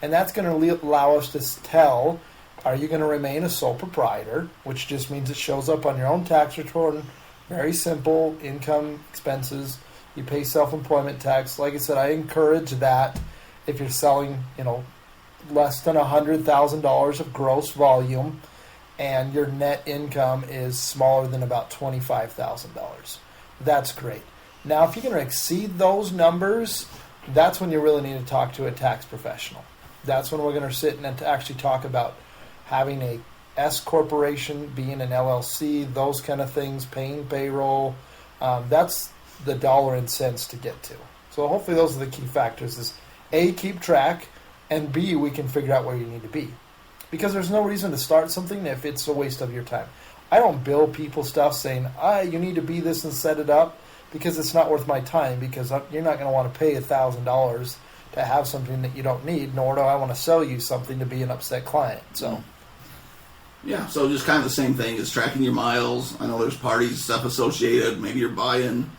And that's going to allow us to tell, are you going to remain a sole proprietor, which just means it shows up on your own tax return, very simple, income, expenses, you pay self-employment tax. Like I said, I encourage that if you're selling, less than $100,000 of gross volume and your net income is smaller than about $25,000. That's great. Now, if you're going to exceed those numbers, that's when you really need to talk to a tax professional. That's when we're going to sit and actually talk about having a S corporation, being an LLC, those kind of things, paying payroll. That's the dollar and cents to get to. So hopefully those are the key factors is A, keep track, and B, we can figure out where you need to be. Because there's no reason to start something if it's a waste of your time. I don't bill people stuff saying, you need to be this and set it up, because it's not worth my time, because you're not going to want to pay $1,000 to have something that you don't need, nor do I want to sell you something to be an upset client. So, so just kind of the same thing as tracking your miles. I know there's parties, stuff associated. Maybe you're buying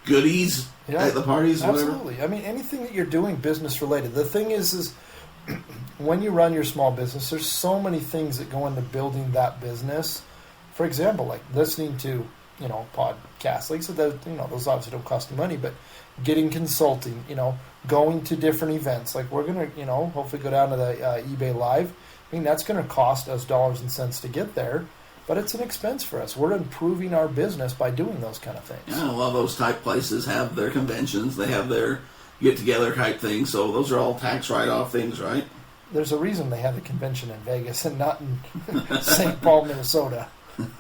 goodies at the parties or whatever. Absolutely. I mean, anything that you're doing business related. The thing is when you run your small business, there's so many things that go into building that business. For example, like listening to podcasts. Like I said, those obviously don't cost you money, but getting consulting, going to different events. Like we're going to, hopefully go down to the eBay Live. I mean, that's going to cost us dollars and cents to get there, but it's an expense for us. We're improving our business by doing those kind of things. Yeah, a lot of those type places have their conventions. They have their get-together type things, so those are all tax write-off things, right? There's a reason they have the convention in Vegas and not in St. Paul, Minnesota.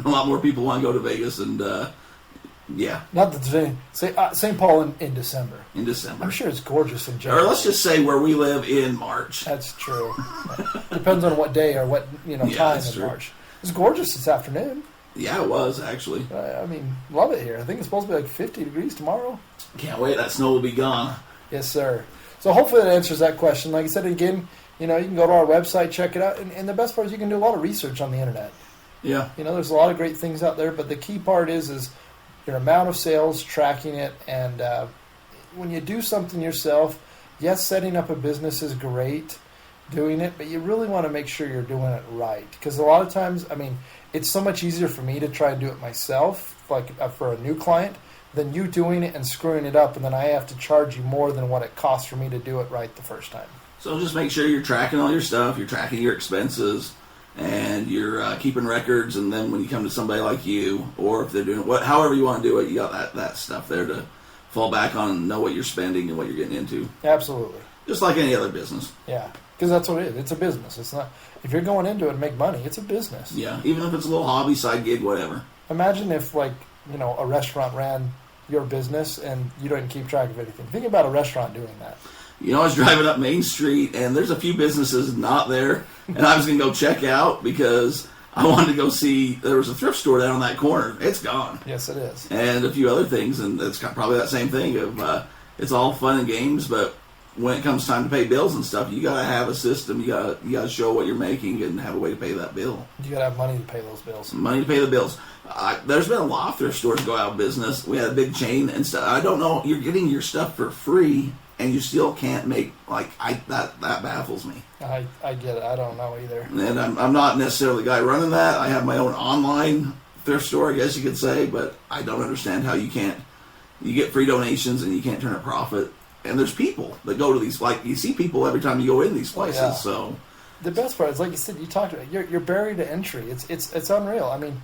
A lot more people want to go to Vegas, and not that St. Paul in December. In December, I'm sure it's gorgeous in January. Or let's just say where we live in March. That's true. Depends on what day or what time in March. It's gorgeous this afternoon. Yeah, it was actually. I mean, love it here. I think it's supposed to be like 50 degrees tomorrow. Can't wait. That snow will be gone. Yes, sir. So hopefully that answers that question. Like I said, again, you can go to our website, check it out, and the best part is you can do a lot of research on the internet. Yeah. There's a lot of great things out there, but the key part is your amount of sales, tracking it, and when you do something yourself, yes, setting up a business is great, doing it, but you really want to make sure you're doing it right. Because a lot of times, it's so much easier for me to try and do it myself, like for a new client, than you doing it and screwing it up, and then I have to charge you more than what it costs for me to do it right the first time. So just make sure you're tracking all your stuff, you're tracking your expenses, and you're keeping records, and then when you come to somebody like you, or if they're doing however you want to do it, you got that stuff there to fall back on and know what you're spending and what you're getting into. Absolutely. Just like any other business. Yeah, because that's what it is. It's a business. It's not, if you're going into it and make money, it's a business. Yeah, even if it's a little hobby, side gig, whatever. Imagine if, a restaurant ran your business and you don't keep track of anything. Think about a restaurant doing that. I was driving up Main Street, and there's a few businesses not there, and I was going to go check out because I wanted to go see, there was a thrift store down on that corner. It's gone. Yes, it is. And a few other things, and it's probably that same thing of it's all fun and games, but when it comes time to pay bills and stuff, you got to have a system. You got to show what you're making and have a way to pay that bill. You got to have money to pay those bills. Money to pay the bills. There's been a lot of thrift stores go out of business. We had a big chain and stuff. I don't know. You're getting your stuff for free, and you still can't make that baffles me. I get it. I don't know either. And I'm not necessarily the guy running that. I have my own online thrift store, I guess you could say, but I don't understand how you get free donations and you can't turn a profit. And there's people that go to these, you see people every time you go in these places. Yeah. So the best part is, like you said, you talked about you're barrier to entry. It's unreal.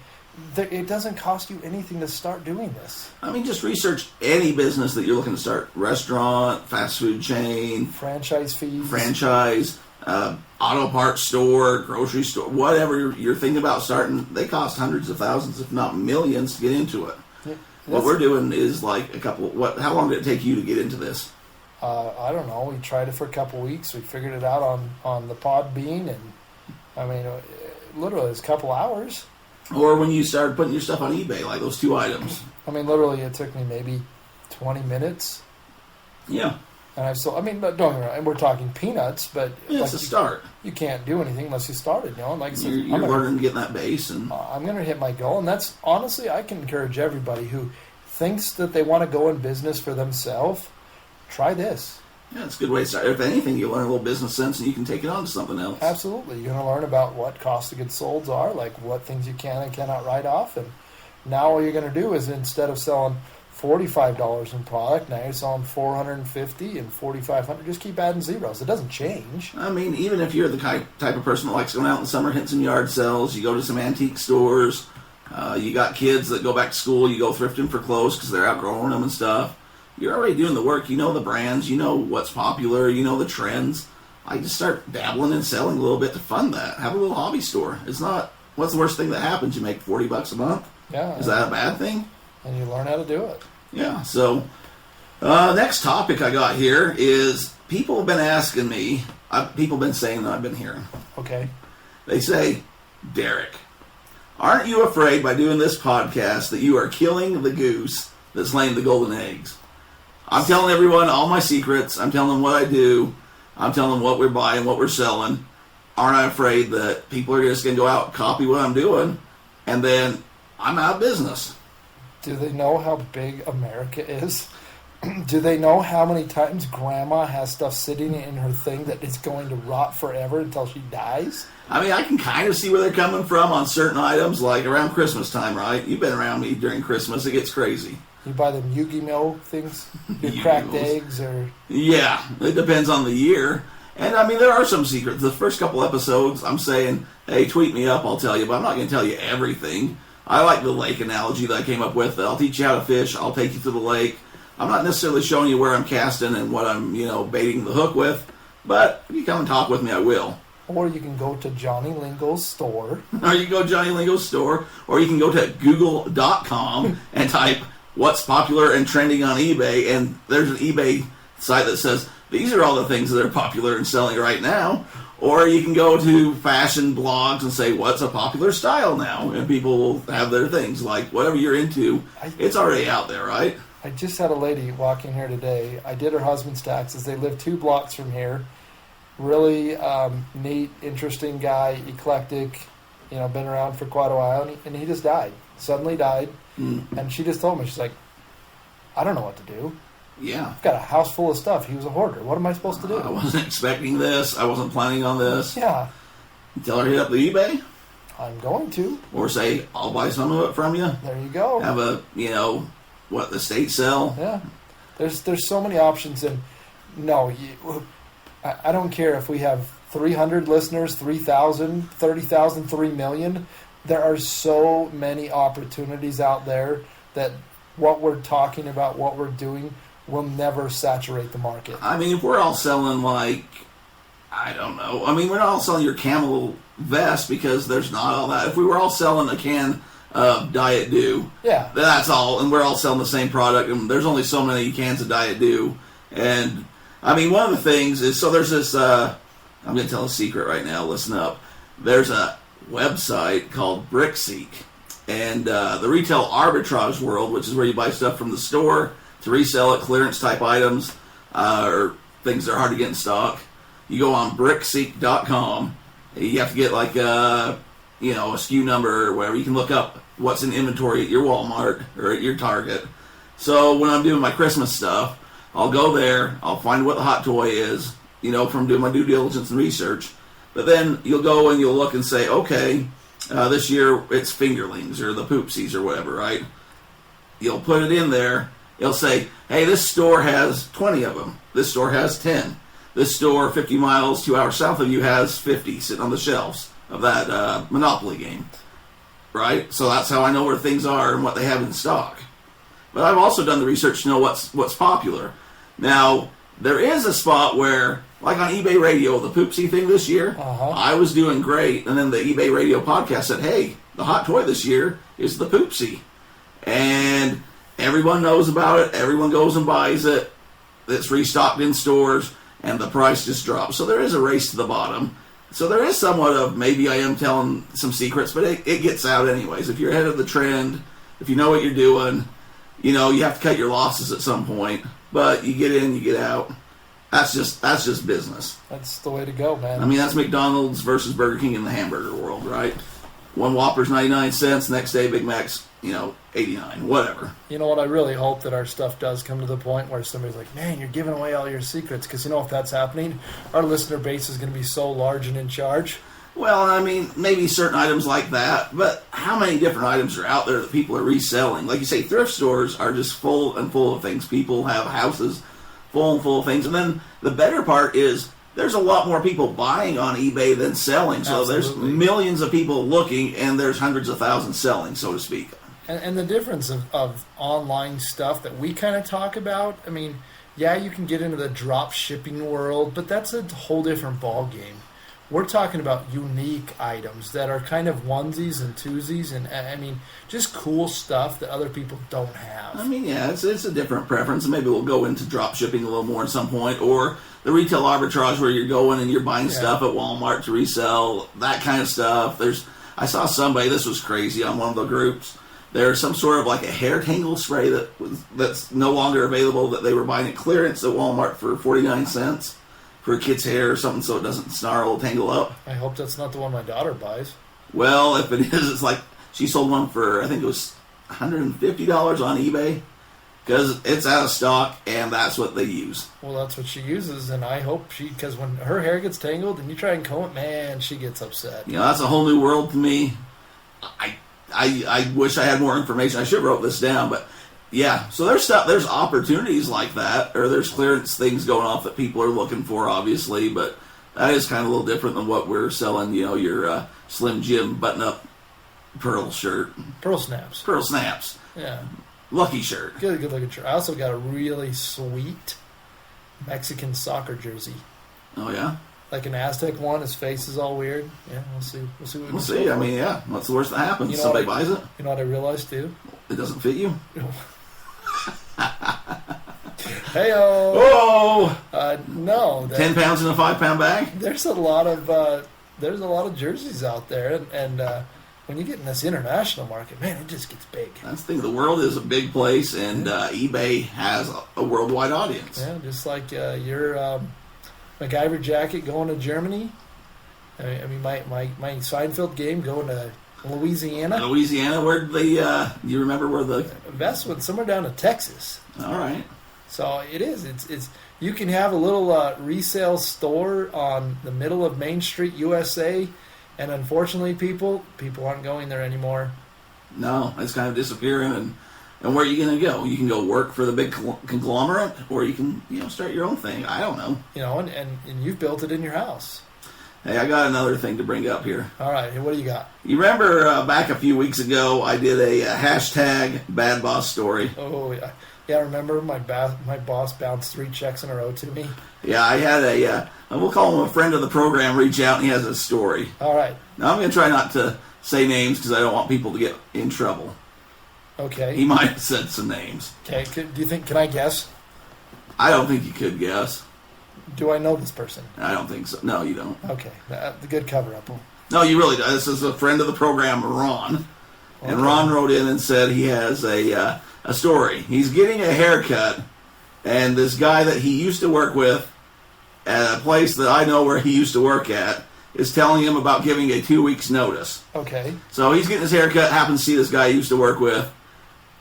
It doesn't cost you anything to start doing this. Just research any business that you're looking to start. Restaurant, fast food chain. Franchise fees. Auto parts store, grocery store, whatever you're thinking about starting, they cost hundreds of thousands, if not millions, to get into it. Yeah. what we're doing is like how long did it take you to get into this? I don't know. We tried it for a couple weeks. We figured it out on the Podbean, and I mean, literally, it's a couple hours. Or when you started putting your stuff on eBay, like those 2 items. I mean, literally, it took me maybe 20 minutes. Yeah. And but don't get me wrong, we're talking peanuts, but it's a start. You can't do anything unless you started, And like I said, you're learning to get in that base, and I'm going to hit my goal. And that's honestly, I can encourage everybody who thinks that they want to go in business for themselves. Try this. Yeah, it's a good way to start. If anything, you learn a little business sense, and you can take it on to something else. Absolutely, you're going to learn about what cost of goods sold are, like what things you can and cannot write off, and now all you're going to do is instead of selling $45 in product, now you're selling $450 and $4,500. Just keep adding zeros. It doesn't change. I mean, even if you're the type of person that likes going out in the summer, hitting some yard sales, you go to some antique stores, you got kids that go back to school, you go thrifting for clothes because they're outgrowing them and stuff. You're already doing the work. You know the brands. You know what's popular. You know the trends. I just start dabbling and selling a little bit to fund that. Have a little hobby store. It's not, what's the worst thing that happens? You make $40 a month? Yeah. Is that a bad thing? And you learn how to do it. Yeah. So, next topic I got here is people have been asking me, people have been saying that I've been hearing. Okay. They say, Derek, aren't you afraid by doing this podcast that you are killing the goose that's laying the golden eggs? I'm telling everyone all my secrets. I'm telling them what I do. I'm telling them what we're buying, what we're selling. Aren't I afraid that people are just going to go out and copy what I'm doing, and then I'm out of business? Do they know how big America is? Do they know how many times Grandma has stuff sitting in her thing that is going to rot forever until she dies? I mean, I can kind of see where they're coming from on certain items, like around Christmas time, right? You've been around me during Christmas. It gets crazy. You buy them Yu-Gi-Oh things? Your cracked eggs or... Yeah, it depends on the year. And, I mean, there are some secrets. The first couple episodes, I'm saying, hey, tweet me up, I'll tell you. But I'm not going to tell you everything. I like the lake analogy that I came up with. I'll teach you how to fish. I'll take you to the lake. I'm not necessarily showing you where I'm casting and what I'm, baiting the hook with. But if you come and talk with me, I will. Or you can go to Johnny Lingo's store. Or you can go to Johnny Lingo's store. Or you can go to google.com and type what's popular and trending on eBay. And there's an eBay site that says, these are all the things that are popular and selling right now. Or you can go to fashion blogs and say, what's a popular style now? And people will have their things. Like, whatever you're into, it's already out there, right? I just had a lady walk in here today. I did her husband's taxes. They live 2 blocks from here. Really neat, interesting guy, eclectic, been around for quite a while. And he just died. Suddenly died. And she just told me, she's like, I don't know what to do. Yeah. I've got a house full of stuff. He was a hoarder. What am I supposed to do? I wasn't expecting this. I wasn't planning on this. Yeah. Tell her to hit up the eBay. I'm going to. Or say, I'll buy some of it from you. There you go. Have a, what the state sell. Yeah. There's so many options. And no, I don't care if we have 300 listeners, 3,000, 30,000, 3 million. There are so many opportunities out there that what we're talking about, what we're doing, will never saturate the market. I mean, if we're all selling I don't know. I mean, we're not all selling your camel vest because there's not all that. If we were all selling a can of Diet Dew, yeah, that's all, and we're all selling the same product, and there's only so many cans of Diet Dew. And, I mean, one of the things is, so there's this, I'm going to tell a secret right now, listen up. There's a website called Brickseek, and the retail arbitrage world, which is where you buy stuff from the store to resell it, clearance type items, or things that are hard to get in stock. You go on brickseek.com. You have to get a SKU number or whatever. You can look up what's in inventory at your Walmart or at your Target. So when I'm doing my Christmas stuff, I'll go there. I'll find what the hot toy is, from doing my due diligence and research. But then you'll go and you'll look and say, okay, this year it's fingerlings or the poopsies or whatever, right? You'll put it in there. It'll say, hey, this store has 20 of them. This store has 10. This store 50 miles, 2 hours south of you has 50 sitting on the shelves of that Monopoly game, right? So that's how I know where things are and what they have in stock. But I've also done the research to know what's popular. Now, there is a spot where, like on eBay Radio, the Poopsie thing this year, I was doing great. And then the eBay Radio podcast said, hey, the hot toy this year is the Poopsie. And Everyone knows about it. Everyone goes and buys it. It's restocked in stores, and the price just drops. So there is a race to the bottom. So there is somewhat of, maybe I am telling some secrets, but it gets out anyways. If you're ahead of the trend, if you know what you're doing, you have to cut your losses at some point. But you get in, you get out. That's just business. That's the way to go, man. I mean, that's McDonald's versus Burger King in the hamburger world, right? One Whopper's 99 cents, next day Big Mac's, 89, whatever. You know what? I really hope that our stuff does come to the point where somebody's like, man, you're giving away all your secrets. Because, if that's happening, our listener base is going to be so large and in charge. Well, I mean, maybe certain items like that, but how many different items are out there that people are reselling? Like you say, thrift stores are just full of things. People have houses full of things. And then the better part is there's a lot more people buying on eBay than selling. So Absolutely. There's millions of people looking, and there's hundreds of thousands selling, so to speak. And the difference of online stuff that we kind of talk about, I mean, yeah, you can get into the drop shipping world, but that's a whole different ball game. We're talking about unique items that are kind of onesies and twosies, and I mean, just cool stuff that other people don't have. I mean, yeah, it's a different preference. Maybe we'll go into drop shipping a little more at some point, or the retail arbitrage where you're going and you're buying stuff at Walmart to resell, that kind of stuff. I saw somebody, this was crazy, on one of the groups. There's some sort of like a hair tangle spray that's no longer available that they were buying at clearance at Walmart for 49 cents. For a kid's hair or something so it doesn't snarl or tangle up. I hope that's not the one my daughter buys. Well, if it is, it's like she sold one for, I think it was $150 on eBay because it's out of stock and that's what they use. Well, that's what she uses, and I hope because when her hair gets tangled and you try and comb it, man, she gets upset. That's a whole new world to me. I wish I had more information. I should have wrote this down, but yeah, so there's opportunities like that, or there's clearance things going off that people are looking for, obviously, but that is kind of a little different than what we're selling, your Slim Jim button-up pearl shirt. Pearl snaps. Pearl snaps. Yeah. Lucky shirt. Good looking shirt. I also got a really sweet Mexican soccer jersey. Oh, yeah? Like an Aztec one, his face is all weird. Yeah, we'll see. We'll see. I mean, yeah, what's the worst that happens? Somebody buys it. You know what I realized, too? It doesn't fit you? Hey-o! Whoa! No. 10 pounds in a 5-pound bag? There's a lot of jerseys out there, and when you get in this international market, man, it just gets big. That's the thing. The world is a big place, and eBay has a worldwide audience. Yeah, just like your MacGyver jacket going to Germany. I mean, my Seinfeld game going to Louisiana. Louisiana, where you remember where the vest went? Somewhere down to Texas. All right. So it is. It's you can have a little resale store on the middle of Main Street, USA, and unfortunately, people aren't going there anymore. No, it's kind of disappearing. And where are you going to go? You can go work for the big conglomerate, or you can start your own thing. I don't know. And you've built it in your house. Hey, I got another thing to bring up here. All right, what do you got? You remember back a few weeks ago, I did a hashtag bad boss story. Oh, yeah. Yeah, I remember my boss bounced 3 checks in a row to me. Yeah, I had we'll call him a friend of the program, reach out, and he has a story. All right. Now, I'm going to try not to say names because I don't want people to get in trouble. Okay. He might have said some names. Okay, do you think, can I guess? I don't think you could guess. Do I know this person? I don't think so. No, you don't. Okay, the good cover-up. No, you really don't. This is a friend of the program, Ron. Okay. And Ron wrote in and said he has a story. He's getting a haircut, and this guy that he used to work with at a place that I know where he used to work at is telling him about giving a 2 weeks notice. Okay. So he's getting his haircut, happens to see this guy he used to work with.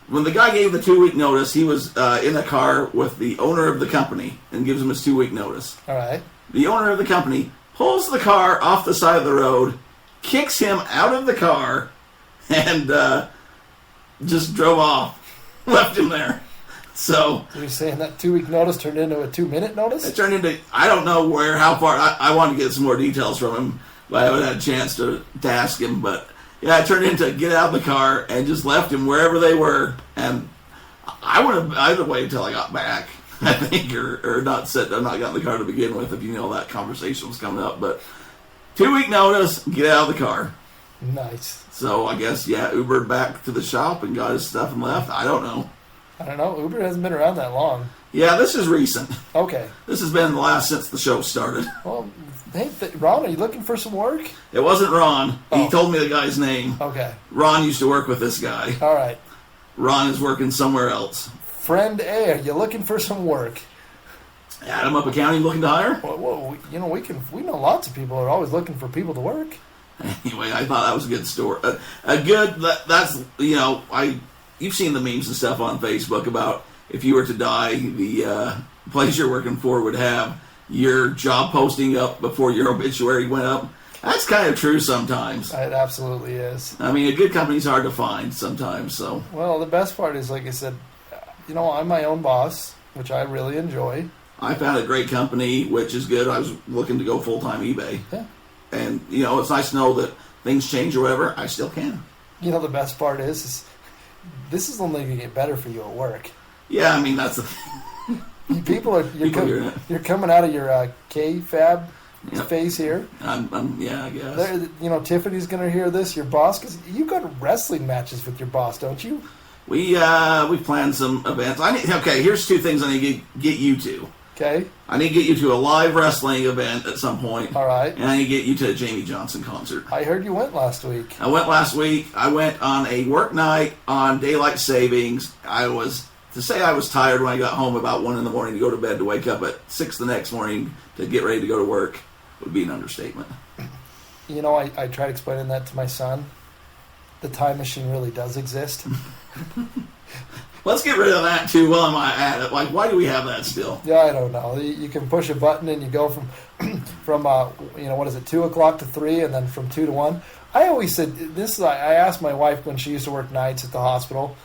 When the guy gave the 2 week notice, he was in a car with the owner of the company and gives him his 2 week notice. All right. The owner of the company pulls the car off the side of the road, kicks him out of the car, and just drove off. Left him there. So you're saying that 2 week notice turned into a 2 minute notice? It turned into, I don't know how far. I wanted to get some more details from him, but I haven't had a chance to ask him. But yeah, it turned into get out of the car and just left him wherever they were. And I'd have waited until I got back, I think, or not said I'm not got in the car to begin with if that conversation was coming up. But 2 week notice, get out of the car. Nice. So I guess, Ubered back to the shop and got his stuff and left. I don't know. I don't know. Uber hasn't been around that long. Yeah, this is recent. Okay. This has been the last since the show started. Well, hey, Ron, are you looking for some work? It wasn't Ron. Oh. He told me the guy's name. Okay. Ron used to work with this guy. All right. Ron is working somewhere else. Friend A, are you looking for some work? Adam up accounting looking to hire? Well, you know, we know lots of people who are always looking for people to work. Anyway, I thought that was a good story. That's, you've seen the memes and stuff on Facebook about if you were to die, the place you're working for would have your job posting up before your obituary went up. That's kind of true sometimes. It absolutely is. I mean, a good company's hard to find sometimes, so. Well, the best part is, like I said, I'm my own boss, which I really enjoy. I found a great company, which is good. I was looking to go full-time eBay. Yeah. And, it's nice to know that things change or whatever. I still can. The best part is this is only going to get better for you at work. Yeah, I mean, that's the thing. You're coming out of your Kayfabe phase here. I guess. Tiffany's going to hear this, your boss, because you go to wrestling matches with your boss, don't you? We planned some events. Here's two things I need to get you to. Okay. I need to get you to a live wrestling event at some point. All right. And I need to get you to a Jamie Johnson concert. I heard you went last week. I went last week. I went on a work night on daylight savings. I was tired when I got home about 1 in the morning to go to bed, to wake up at 6 the next morning to get ready to go to work would be an understatement. I tried explaining that to my son. The time machine really does exist. Let's get rid of that too while I'm at it. Like, why do we have that still? Yeah, I don't know. You can push a button and you go from 2 o'clock to 3, and then from 2 to 1. I always said this. I asked my wife when she used to work nights at the hospital,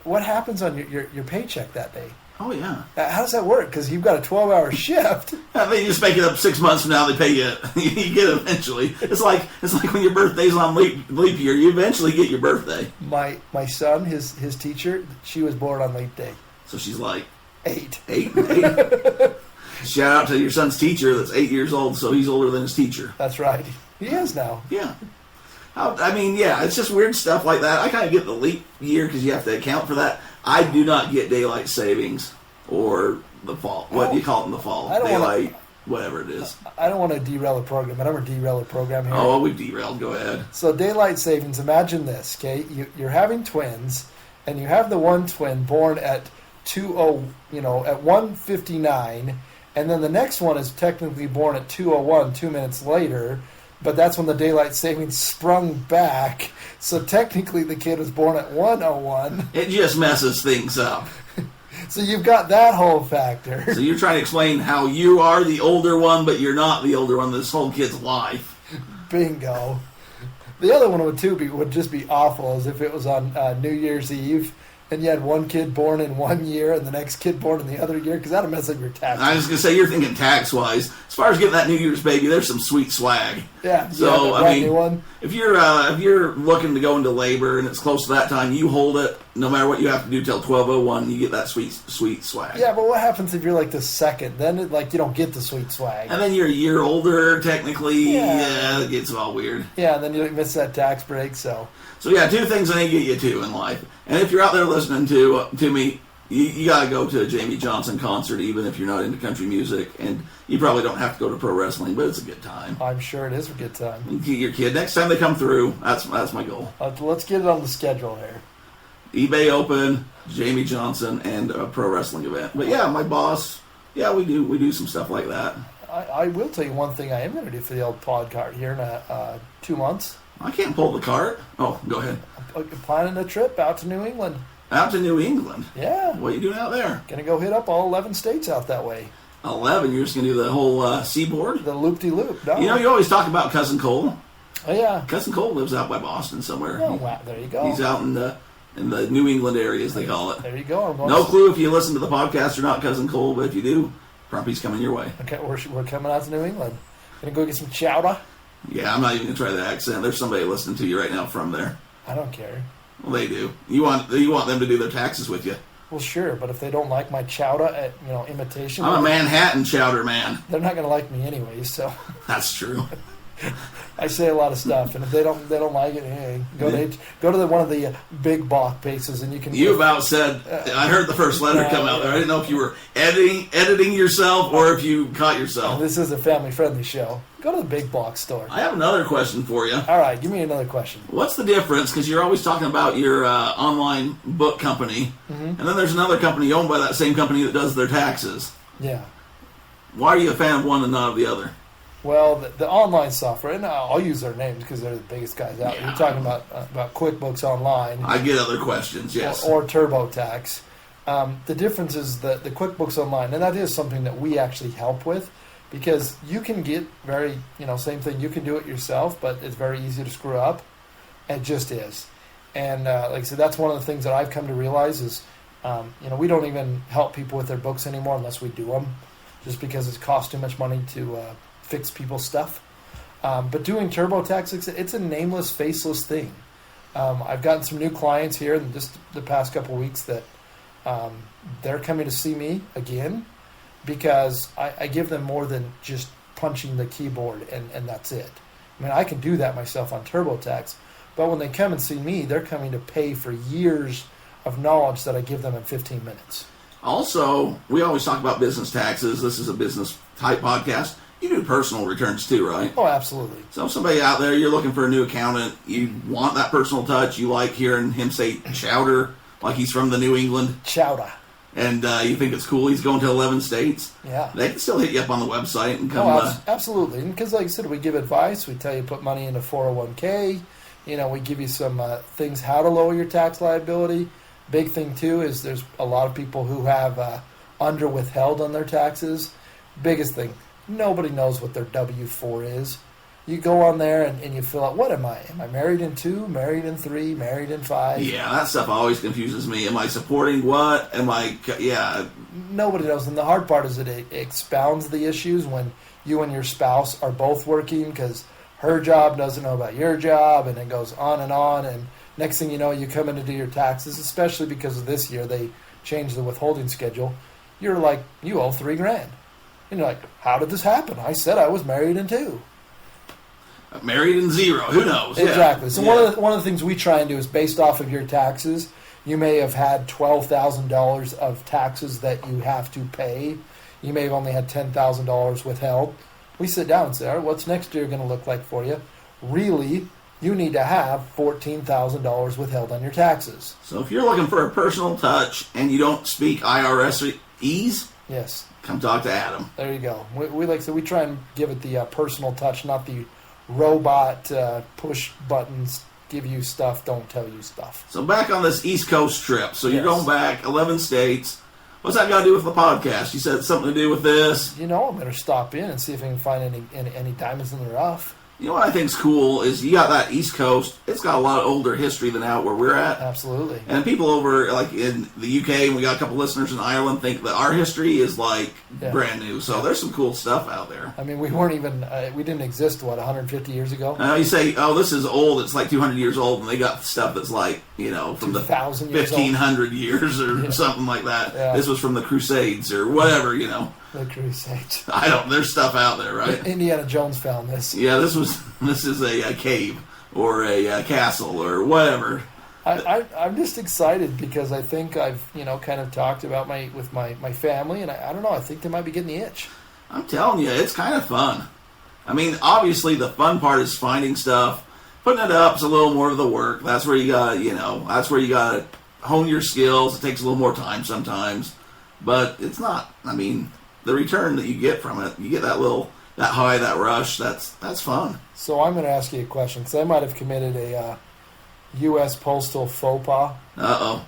what happens on your paycheck that day? Oh yeah. How does that work? Because you've got a 12-hour shift. They just make it up 6 months from now. They pay you. You get it eventually. It's like when your birthday's on leap year. You eventually get your birthday. My son, his teacher, she was born on leap day. So she's like 8. 8. Shout out to your son's teacher that's 8 years old. So he's older than his teacher. That's right. He is now. Yeah. It's just weird stuff like that. I kind of get the leap year because you have to account for that. I do not get daylight savings or the fall. What do you call it in the fall? Daylight, whatever it is. I don't want to derail the program. I never derail the program here. Oh, we've derailed. Go ahead. So daylight savings, imagine this, okay? You're having twins, and you have the one twin born at at 1:59, and then the next one is technically born at 2:01, 2 minutes later. But that's when the daylight savings sprung back. So technically the kid was born at 1:01. It just messes things up. So you've got that whole factor. So you're trying to explain how you are the older one, but you're not the older one this whole kid's life. Bingo. The other one would just be awful, as if it was on New Year's Eve, and you had one kid born in 1 year and the next kid born in the other year, because that'll mess up your taxes. I was going to say, you're thinking tax-wise. As far as getting that New Year's baby, there's some sweet swag. Yeah. So, if you're looking to go into labor and it's close to that time, you hold it no matter what you have to do till 12:01, you get that sweet swag. Yeah, but what happens if you're like the second? Then you don't get the sweet swag. And then you're a year older, technically. Yeah, it gets all weird. Yeah, and then you miss that tax break, so... So yeah, two things I need to get you to in life. And if you're out there listening to me, you got to go to a Jamie Johnson concert, even if you're not into country music. And you probably don't have to go to pro wrestling, but it's a good time. I'm sure it is a good time. You get your kid next time they come through. That's my goal. Let's get it on the schedule here. eBay Open, Jamie Johnson, and a pro wrestling event. But yeah, my boss. Yeah, we do some stuff like that. I will tell you one thing I am going to do for the old pod cart here in 2 months. I can't pull the cart. Oh, go ahead. I'm planning a trip out to New England. Out to New England? Yeah. What are you doing out there? Going to go hit up all 11 states out that way. 11? You're just going to do the whole seaboard? The loop-de-loop. No. You always talk about Cousin Cole. Oh, yeah. Cousin Cole lives out by Boston somewhere. Oh, wow. There you go. He's out in the New England area, as they call it. There you go. No clue if you listen to the podcast or not, Cousin Cole, but if you do, Grumpy's coming your way. Okay, we're coming out to New England. Going to go get some chowder. Yeah, I'm not even going to try the accent. There's somebody listening to you right now from there. I don't care. Well, they do. You want them to do their taxes with you. Well, sure, but if they don't like my chowder imitation... I'm a Manhattan chowder man. They're not going to like me anyway, so... That's true. I say a lot of stuff, and if they don't like it, hey, go to one of the big block pages, and you can. You about said. I heard the first letter come out there. I didn't know if you were editing yourself or if you caught yourself. This is a family-friendly show. Go to the big block store. I have another question for you. All right, give me another question. What's the difference? Because you're always talking about your online book company, and then there's another company owned by that same company that does their taxes. Yeah. Why are you a fan of one and not of the other? Well, the online software, and I'll use their names because they're the biggest guys out there. Yeah. You're talking about QuickBooks Online. I get other questions, yes. Or TurboTax. The difference is the QuickBooks Online, and that is something that we actually help with because you can get same thing. You can do it yourself, but it's very easy to screw up. It just is. And like I said, that's one of the things that I've come to realize is, we don't even help people with their books anymore unless we do them, just because it costs too much money to fix people's stuff. But doing TurboTax, it's a nameless, faceless thing. I've gotten some new clients here in just the past couple of weeks that they're coming to see me again because I give them more than just punching the keyboard and that's it. I mean, I can do that myself on TurboTax, but when they come and see me, they're coming to pay for years of knowledge that I give them in 15 minutes. Also, we always talk about business taxes. This is a business type podcast. You do personal returns too, right? Oh, absolutely. So somebody out there, you're looking for a new accountant, you want that personal touch, you like hearing him say chowder, like he's from the New England. Chowder. And you think it's cool he's going to 11 states. Yeah. They can still hit you up on the website and come. Absolutely. Because like I said, we give advice. We tell you put money into 401k. We give you some things how to lower your tax liability. Big thing, too, is there's a lot of people who have under withheld on their taxes. Biggest thing. Nobody knows what their W-4 is. You go on there and you fill out, what am I? Am I married in 2, married in 3, married in 5? Yeah, that stuff always confuses me. Am I supporting what? Yeah. Nobody knows. And the hard part is that it expounds the issues when you and your spouse are both working because her job doesn't know about your job, and it goes on. And next thing you know, you come in to do your taxes, especially because of this year, they changed the withholding schedule. You're like, you owe $3,000. And you're like, how did this happen? I said I was married in 2. Married in 0. Who knows? Exactly. Yeah. So one of the things we try and do is based off of your taxes. You may have had $12,000 of taxes that you have to pay. You may have only had $10,000 withheld. We sit down and say, all right, what's next year going to look like for you? Really, you need to have $14,000 withheld on your taxes. So if you're looking for a personal touch and you don't speak IRS-ese, yes, come talk to Adam. There you go. We try and give it the personal touch, not the robot push buttons, give you stuff, don't tell you stuff. So back on this East Coast trip. So you're Yes. going back 11 states. What's that got to do with the podcast? You said something to do with this. I better stop in and see if I can find any diamonds in the rough. You know what I think's cool is you got that East Coast. It's got a lot of older history than out where we're at. Absolutely. And people over like in the UK, and we got a couple listeners in Ireland, think that our history is like brand new. So there's some cool stuff out there. I mean, we weren't even we didn't exist 150 years ago. You say, oh, this is old. It's like 200 years old, and they got stuff that's like from the 1500 years or something like that. Yeah. This was from the Crusades or whatever. The Crusades. There's stuff out there, right? Kind Jones found this. Yeah, this is a cave or a castle or whatever. I'm just excited because I think I've kind of talked about with my family, and I don't know, I think they might be getting the itch. I'm telling you, it's kind of fun. I mean, obviously the fun part is finding stuff. Putting it up is a little more of the work. That's where you got that's where you got to hone your skills. It takes a little more time sometimes, but it's not. I mean, the return that you get from it, you get that high, that rush. That's fun. So I'm going to ask you a question because I might have committed a U.S. postal faux pas. Uh-oh.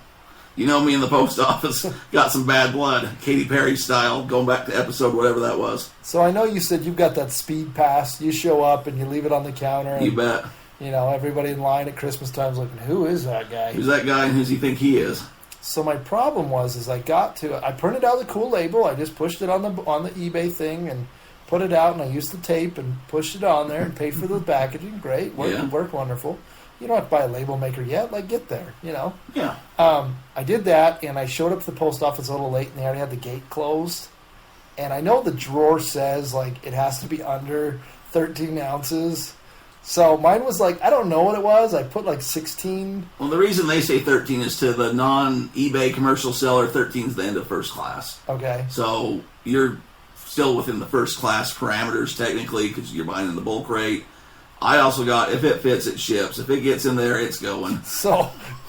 Me in the post office got some bad blood, Katy Perry style, going back to episode whatever that was. So I know you said you've got that speed pass. You show up and you leave it on the counter. And, you bet. Everybody in line at Christmas time is looking, who is that guy? Who's that guy and who does he think he is? So my problem was I printed out the cool label. I just pushed it on the eBay thing and put it out, and I used the tape and pushed it on there and paid for the packaging. Great, worked wonderful. You don't have to buy a label maker yet. Get there, Yeah. I did that, and I showed up at the post office a little late, and they already had the gate closed. And I know the drawer says it has to be under 13 ounces. So mine was like, I don't know what it was. I put like 16. Well, the reason they say 13 is to the non-eBay commercial seller, 13 is the end of first class. Okay. So you're still within the first class parameters technically because you're buying in the bulk rate. I also got, if it fits, it ships. If it gets in there, it's going. So,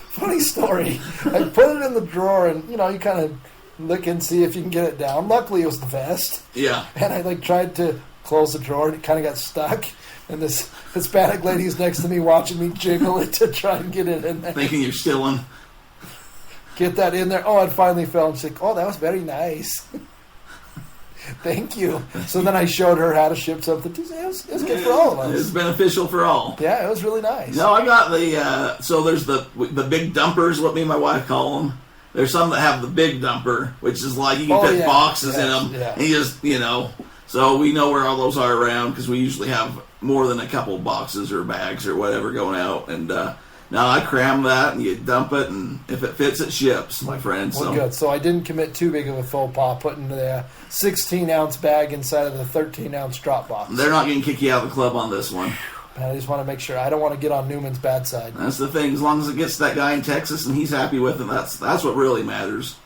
funny story. I put it in the drawer and, you kind of look and see if you can get it down. Luckily, it was the vest. Yeah. And I tried to close the drawer and it kind of got stuck. And this Hispanic lady's next to me watching me jiggle it to try and get it in there. Thinking you're stealing. Get that in there. Oh, it finally fell. And she's like, oh, that was very nice. Thank you. So then I showed her how to ship something. It was good for all of us. It's beneficial for all. Yeah, it was really nice. No, I got the, so there's the big dumpers, what me and my wife call them. There's some that have the big dumper, which is like you can fit boxes in them. Yeah. And you just, so we know where all those are around because we usually have more than a couple boxes or bags or whatever going out. And now I cram that and you dump it, and if it fits, it ships, my friend. Well, So good. So I didn't commit too big of a faux pas putting the 16-ounce bag inside of the 13-ounce drop box. They're not going to kick you out of the club on this one. Man, I just want to make sure. I don't want to get on Newman's bad side. That's the thing. As long as it gets that guy in Texas and he's happy with it, that's what really matters.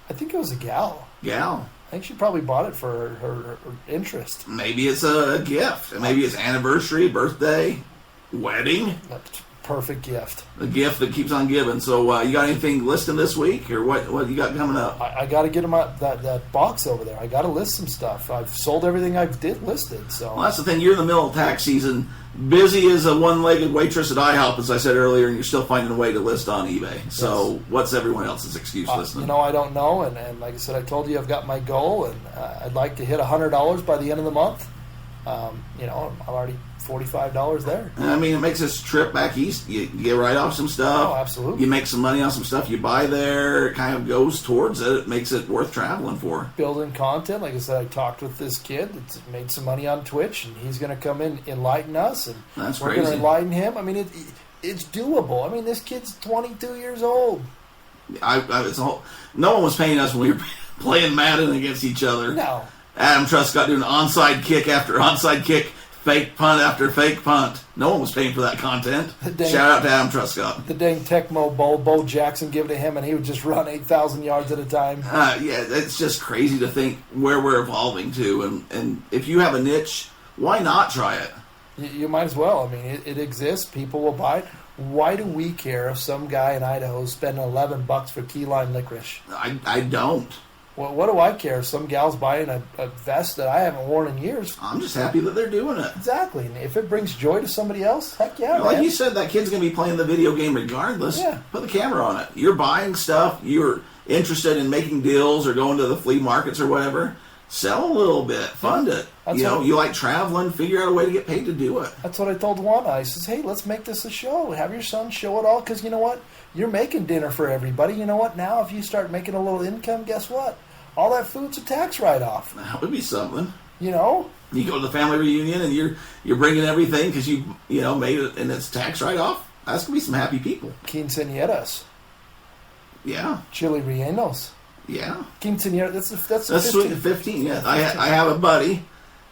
I think it was a gal. Gal. I think she probably bought it for her interest. Maybe it's a gift. Maybe it's anniversary, birthday, wedding. That's a perfect gift. A gift that keeps on giving. So you got anything listing this week, or what you got coming up? I got to get them out that box over there. I got to list some stuff. I've sold everything I've listed. So Well, that's the thing. You're in the middle of tax season. Busy as a one-legged waitress at IHOP, as I said earlier, and you're still finding a way to list on eBay. So what's everyone else's excuse listening? I don't know. And like I said, I told you I've got my goal, and I'd like to hit $100 by the end of the month. I'm already $45 there. I mean, it makes this trip back east. You get right off some stuff. Oh, absolutely. You make some money on some stuff you buy there. It kind of goes towards it. It makes it worth traveling for. Building content. Like I said, I talked with this kid that's made some money on Twitch, and he's going to come in, enlighten us, and That's we're crazy. going to enlighten him. I mean, it's doable. I mean, this kid's 22 years old. No one was paying us when we were playing Madden against each other. No. Adam Truscott doing onside kick after onside kick, fake punt after fake punt. No one was paying for that content. Shout out to Adam Truscott. The dang Tecmo Bowl, Bo Jackson give it to him, and he would just run 8,000 yards at a time. Yeah, it's just crazy to think where we're evolving to. And if you have a niche, why not try it? You might as well. I mean, it exists. People will buy it. Why do we care if some guy in Idaho is spending $11 for key lime licorice? I don't. Well, what do I care if some gal's buying a vest that I haven't worn in years? I'm just happy that they're doing it. Exactly. And if it brings joy to somebody else, heck yeah, Like man. you said, that kid's going to be playing the video game regardless. Yeah. Put the camera on it. You're buying stuff. You're interested in making deals or going to the flea markets or whatever. Sell a little bit. Fund it. You like traveling. Figure out a way to get paid to do it. That's what I told Wanda. I says, hey, let's make this a show. Have your son show it all. Because you know what? You're making dinner for everybody. You know what? Now if you start making a little income, guess what? All that food's a tax write-off. That would be something. You know? You go to the family reunion and you're bringing everything because you made it and it's tax write-off. That's going to be some happy people. Quinceañeras. Yeah. Chili rellenos. Yeah. Quinceañera. That's sweet. 15. Yeah. I have a buddy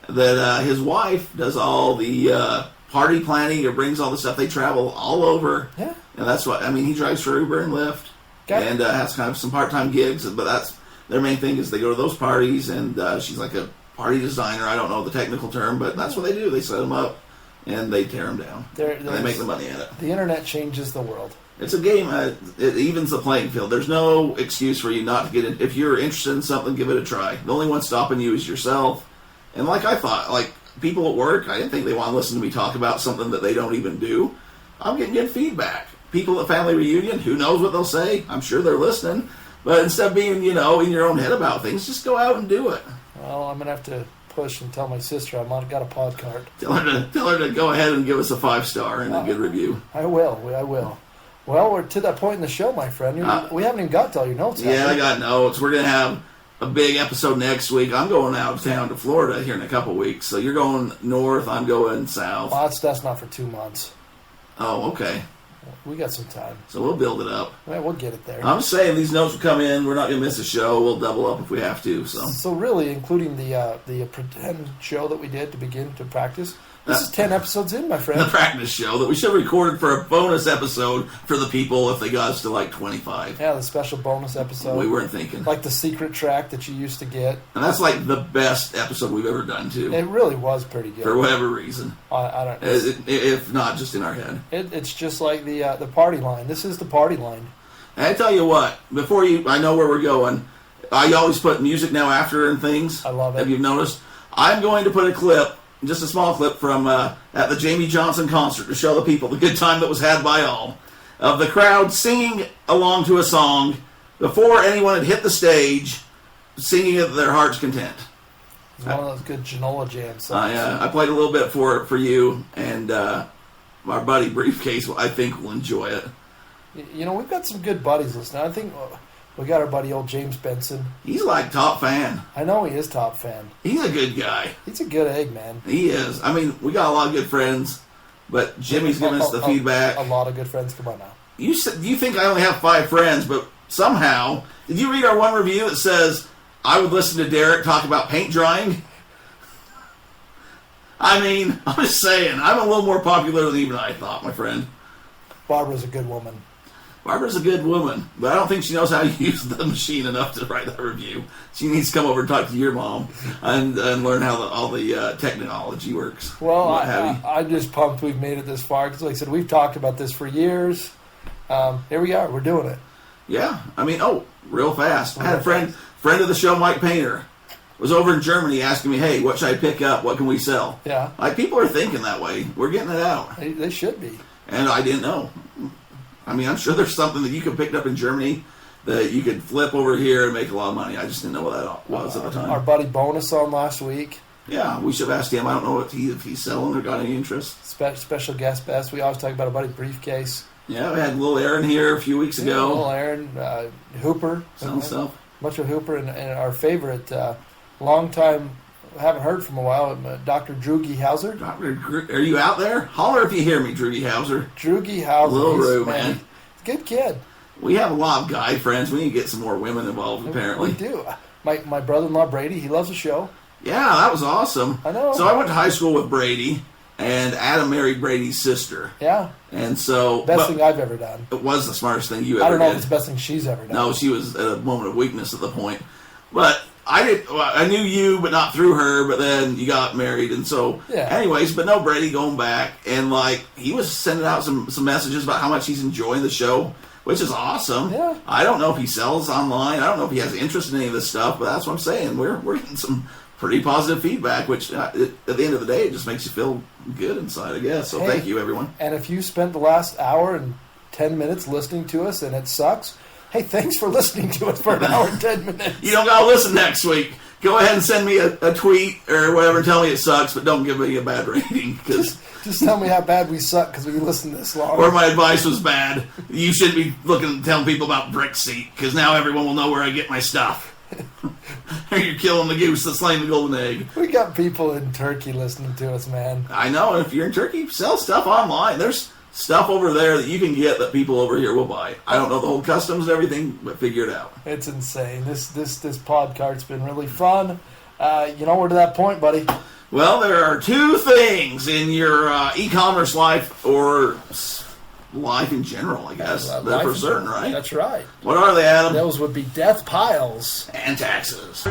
that his wife does all the party planning or brings all the stuff. They travel all over. Yeah. And that's what, he drives for Uber and Lyft. And has kind of some part-time gigs, but that's their main thing is they go to those parties, and she's like a party designer. I don't know the technical term, but that's what they do. They set them up, and they tear them down. And they make the money at it. The internet changes the world. It's a game. It evens the playing field. There's no excuse for you not to get it. If you're interested in something, give it a try. The only one stopping you is yourself. And like I thought, like people at work, I didn't think they want to listen to me talk about something that they don't even do. I'm getting good feedback. People at family reunion, who knows what they'll say? I'm sure they're listening. But instead of being, in your own head about things, just go out and do it. Well, I'm going to have to push and tell my sister I've got a pod card. Tell her to go ahead and give us a 5-star and a good review. I will. Well, we're to that point in the show, my friend. We haven't even got to all your notes. Yeah, I got notes. We're going to have a big episode next week. I'm going out of town to Florida here in a couple weeks. So you're going north, I'm going south. Well, that's not for 2 months. Oh, okay. We got some time. So we'll build it up. Well, we'll get it there. I'm saying these notes will come in. We're not going to miss a show. We'll double up if we have to. So really, including the pretend show that we did to begin to practice, This is 10 episodes in, my The friend. practice show that we should have recorded for a bonus episode for the people if they got us to like 25. Yeah, the special bonus episode. We weren't thinking. Like the secret track that you used to get. And that's like the best episode we've ever done, too. It really was pretty good. For whatever reason. I don't know. If not just in our head. It's just like the party line. This is the party line. And I tell you what, I know where we're going. I always put music now after and things. I love it. Have you noticed? I'm going to put a clip, just a small clip from at the Jamie Johnson concert to show the people the good time that was had by all, of the crowd singing along to a song before anyone had hit the stage, singing it to their heart's content. It's one of those good Genola Jam songs. I played a little bit for you, and our buddy Briefcase, I think, will enjoy it. You know, we've got some good buddies listening. I think we got our buddy old James Benson. He's like top fan. I know he is top fan. He's a good guy. He's a good egg, man. He is. I mean, we got a lot of good friends, but Jimmy's giving us the feedback. A lot of good friends. Come on now. You think I only have 5 friends, but somehow, did you read our one review that says I would listen to Derek talk about paint drying? I mean, I'm just saying, I'm a little more popular than even I thought, my friend. Barbara's a good woman. Barbara's a good woman, but I don't think she knows how to use the machine enough to write that review. She needs to come over and talk to your mom and learn how all the technology works. Well, I'm just pumped we've made it this far because, like I said, we've talked about this for years. Here we are. We're doing it. Yeah. I mean, real fast. I had a friend of the show, Mike Painter, was over in Germany asking me, hey, what should I pick up? What can we sell? Yeah. Like, people are thinking that way. We're getting it out. They should be. And I didn't know. I mean, I'm sure there's something that you could pick up in Germany that you could flip over here and make a lot of money. I just didn't know what that was at the time. Our buddy Bonus on last week. Yeah, we should have asked him. I don't know if he's selling or got any interest. Special guest best. We always talk about our buddy Briefcase. Yeah, we had little Aaron here a few weeks ago. Little Aaron, Hooper. Selling stuff. Much of Hooper and our favorite, long time, haven't heard from a while, Dr. Droogie Hauser. Are you out there? Holler if you hear me, Droogie Hauser. Droogie Hauser. Little Roo, man. Good kid. We have a lot of guy friends. We need to get some more women involved, apparently. We do. My brother-in-law, Brady, he loves the show. Yeah, that was awesome. I know. So I went to high school with Brady, and Adam married Brady's sister. Yeah. And so... Best thing I've ever done. It was the smartest thing you ever did. I don't know if it's the best thing she's ever done. No, she was at a moment of weakness at the point. But I knew you, but not through her, but then you got married, and so... Yeah. Anyways, but no, Brady going back, and he was sending out some messages about how much he's enjoying the show, which is awesome. Yeah. I don't know if he sells online. I don't know if he has interest in any of this stuff, but that's what I'm saying. We're getting some pretty positive feedback, which at the end of the day, it just makes you feel good inside, I guess. So thank you, everyone. And if you spent the last hour and 10 minutes listening to us and it sucks, hey, thanks for listening to us for an hour and 10 minutes. You don't got to listen next week. Go ahead and send me a tweet or whatever and tell me it sucks, but don't give me a bad rating. Just tell me how bad we suck because we listened this long. Or my advice was bad. You shouldn't be telling people about Brickseek because now everyone will know where I get my stuff. Or you're killing the goose that's laying the golden egg. We got people in Turkey listening to us, man. I know. If you're in Turkey, sell stuff online. There's stuff over there that you can get that people over here will buy. I don't know the whole customs and everything, but figure it out. It's insane. This podcart's been really fun. We're to that point, buddy. Well, there are 2 things in your e-commerce life or life in general, I guess. They're for certain, right? That's right. What are they, Adam? Those would be DeathPiles. And taxes.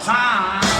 time.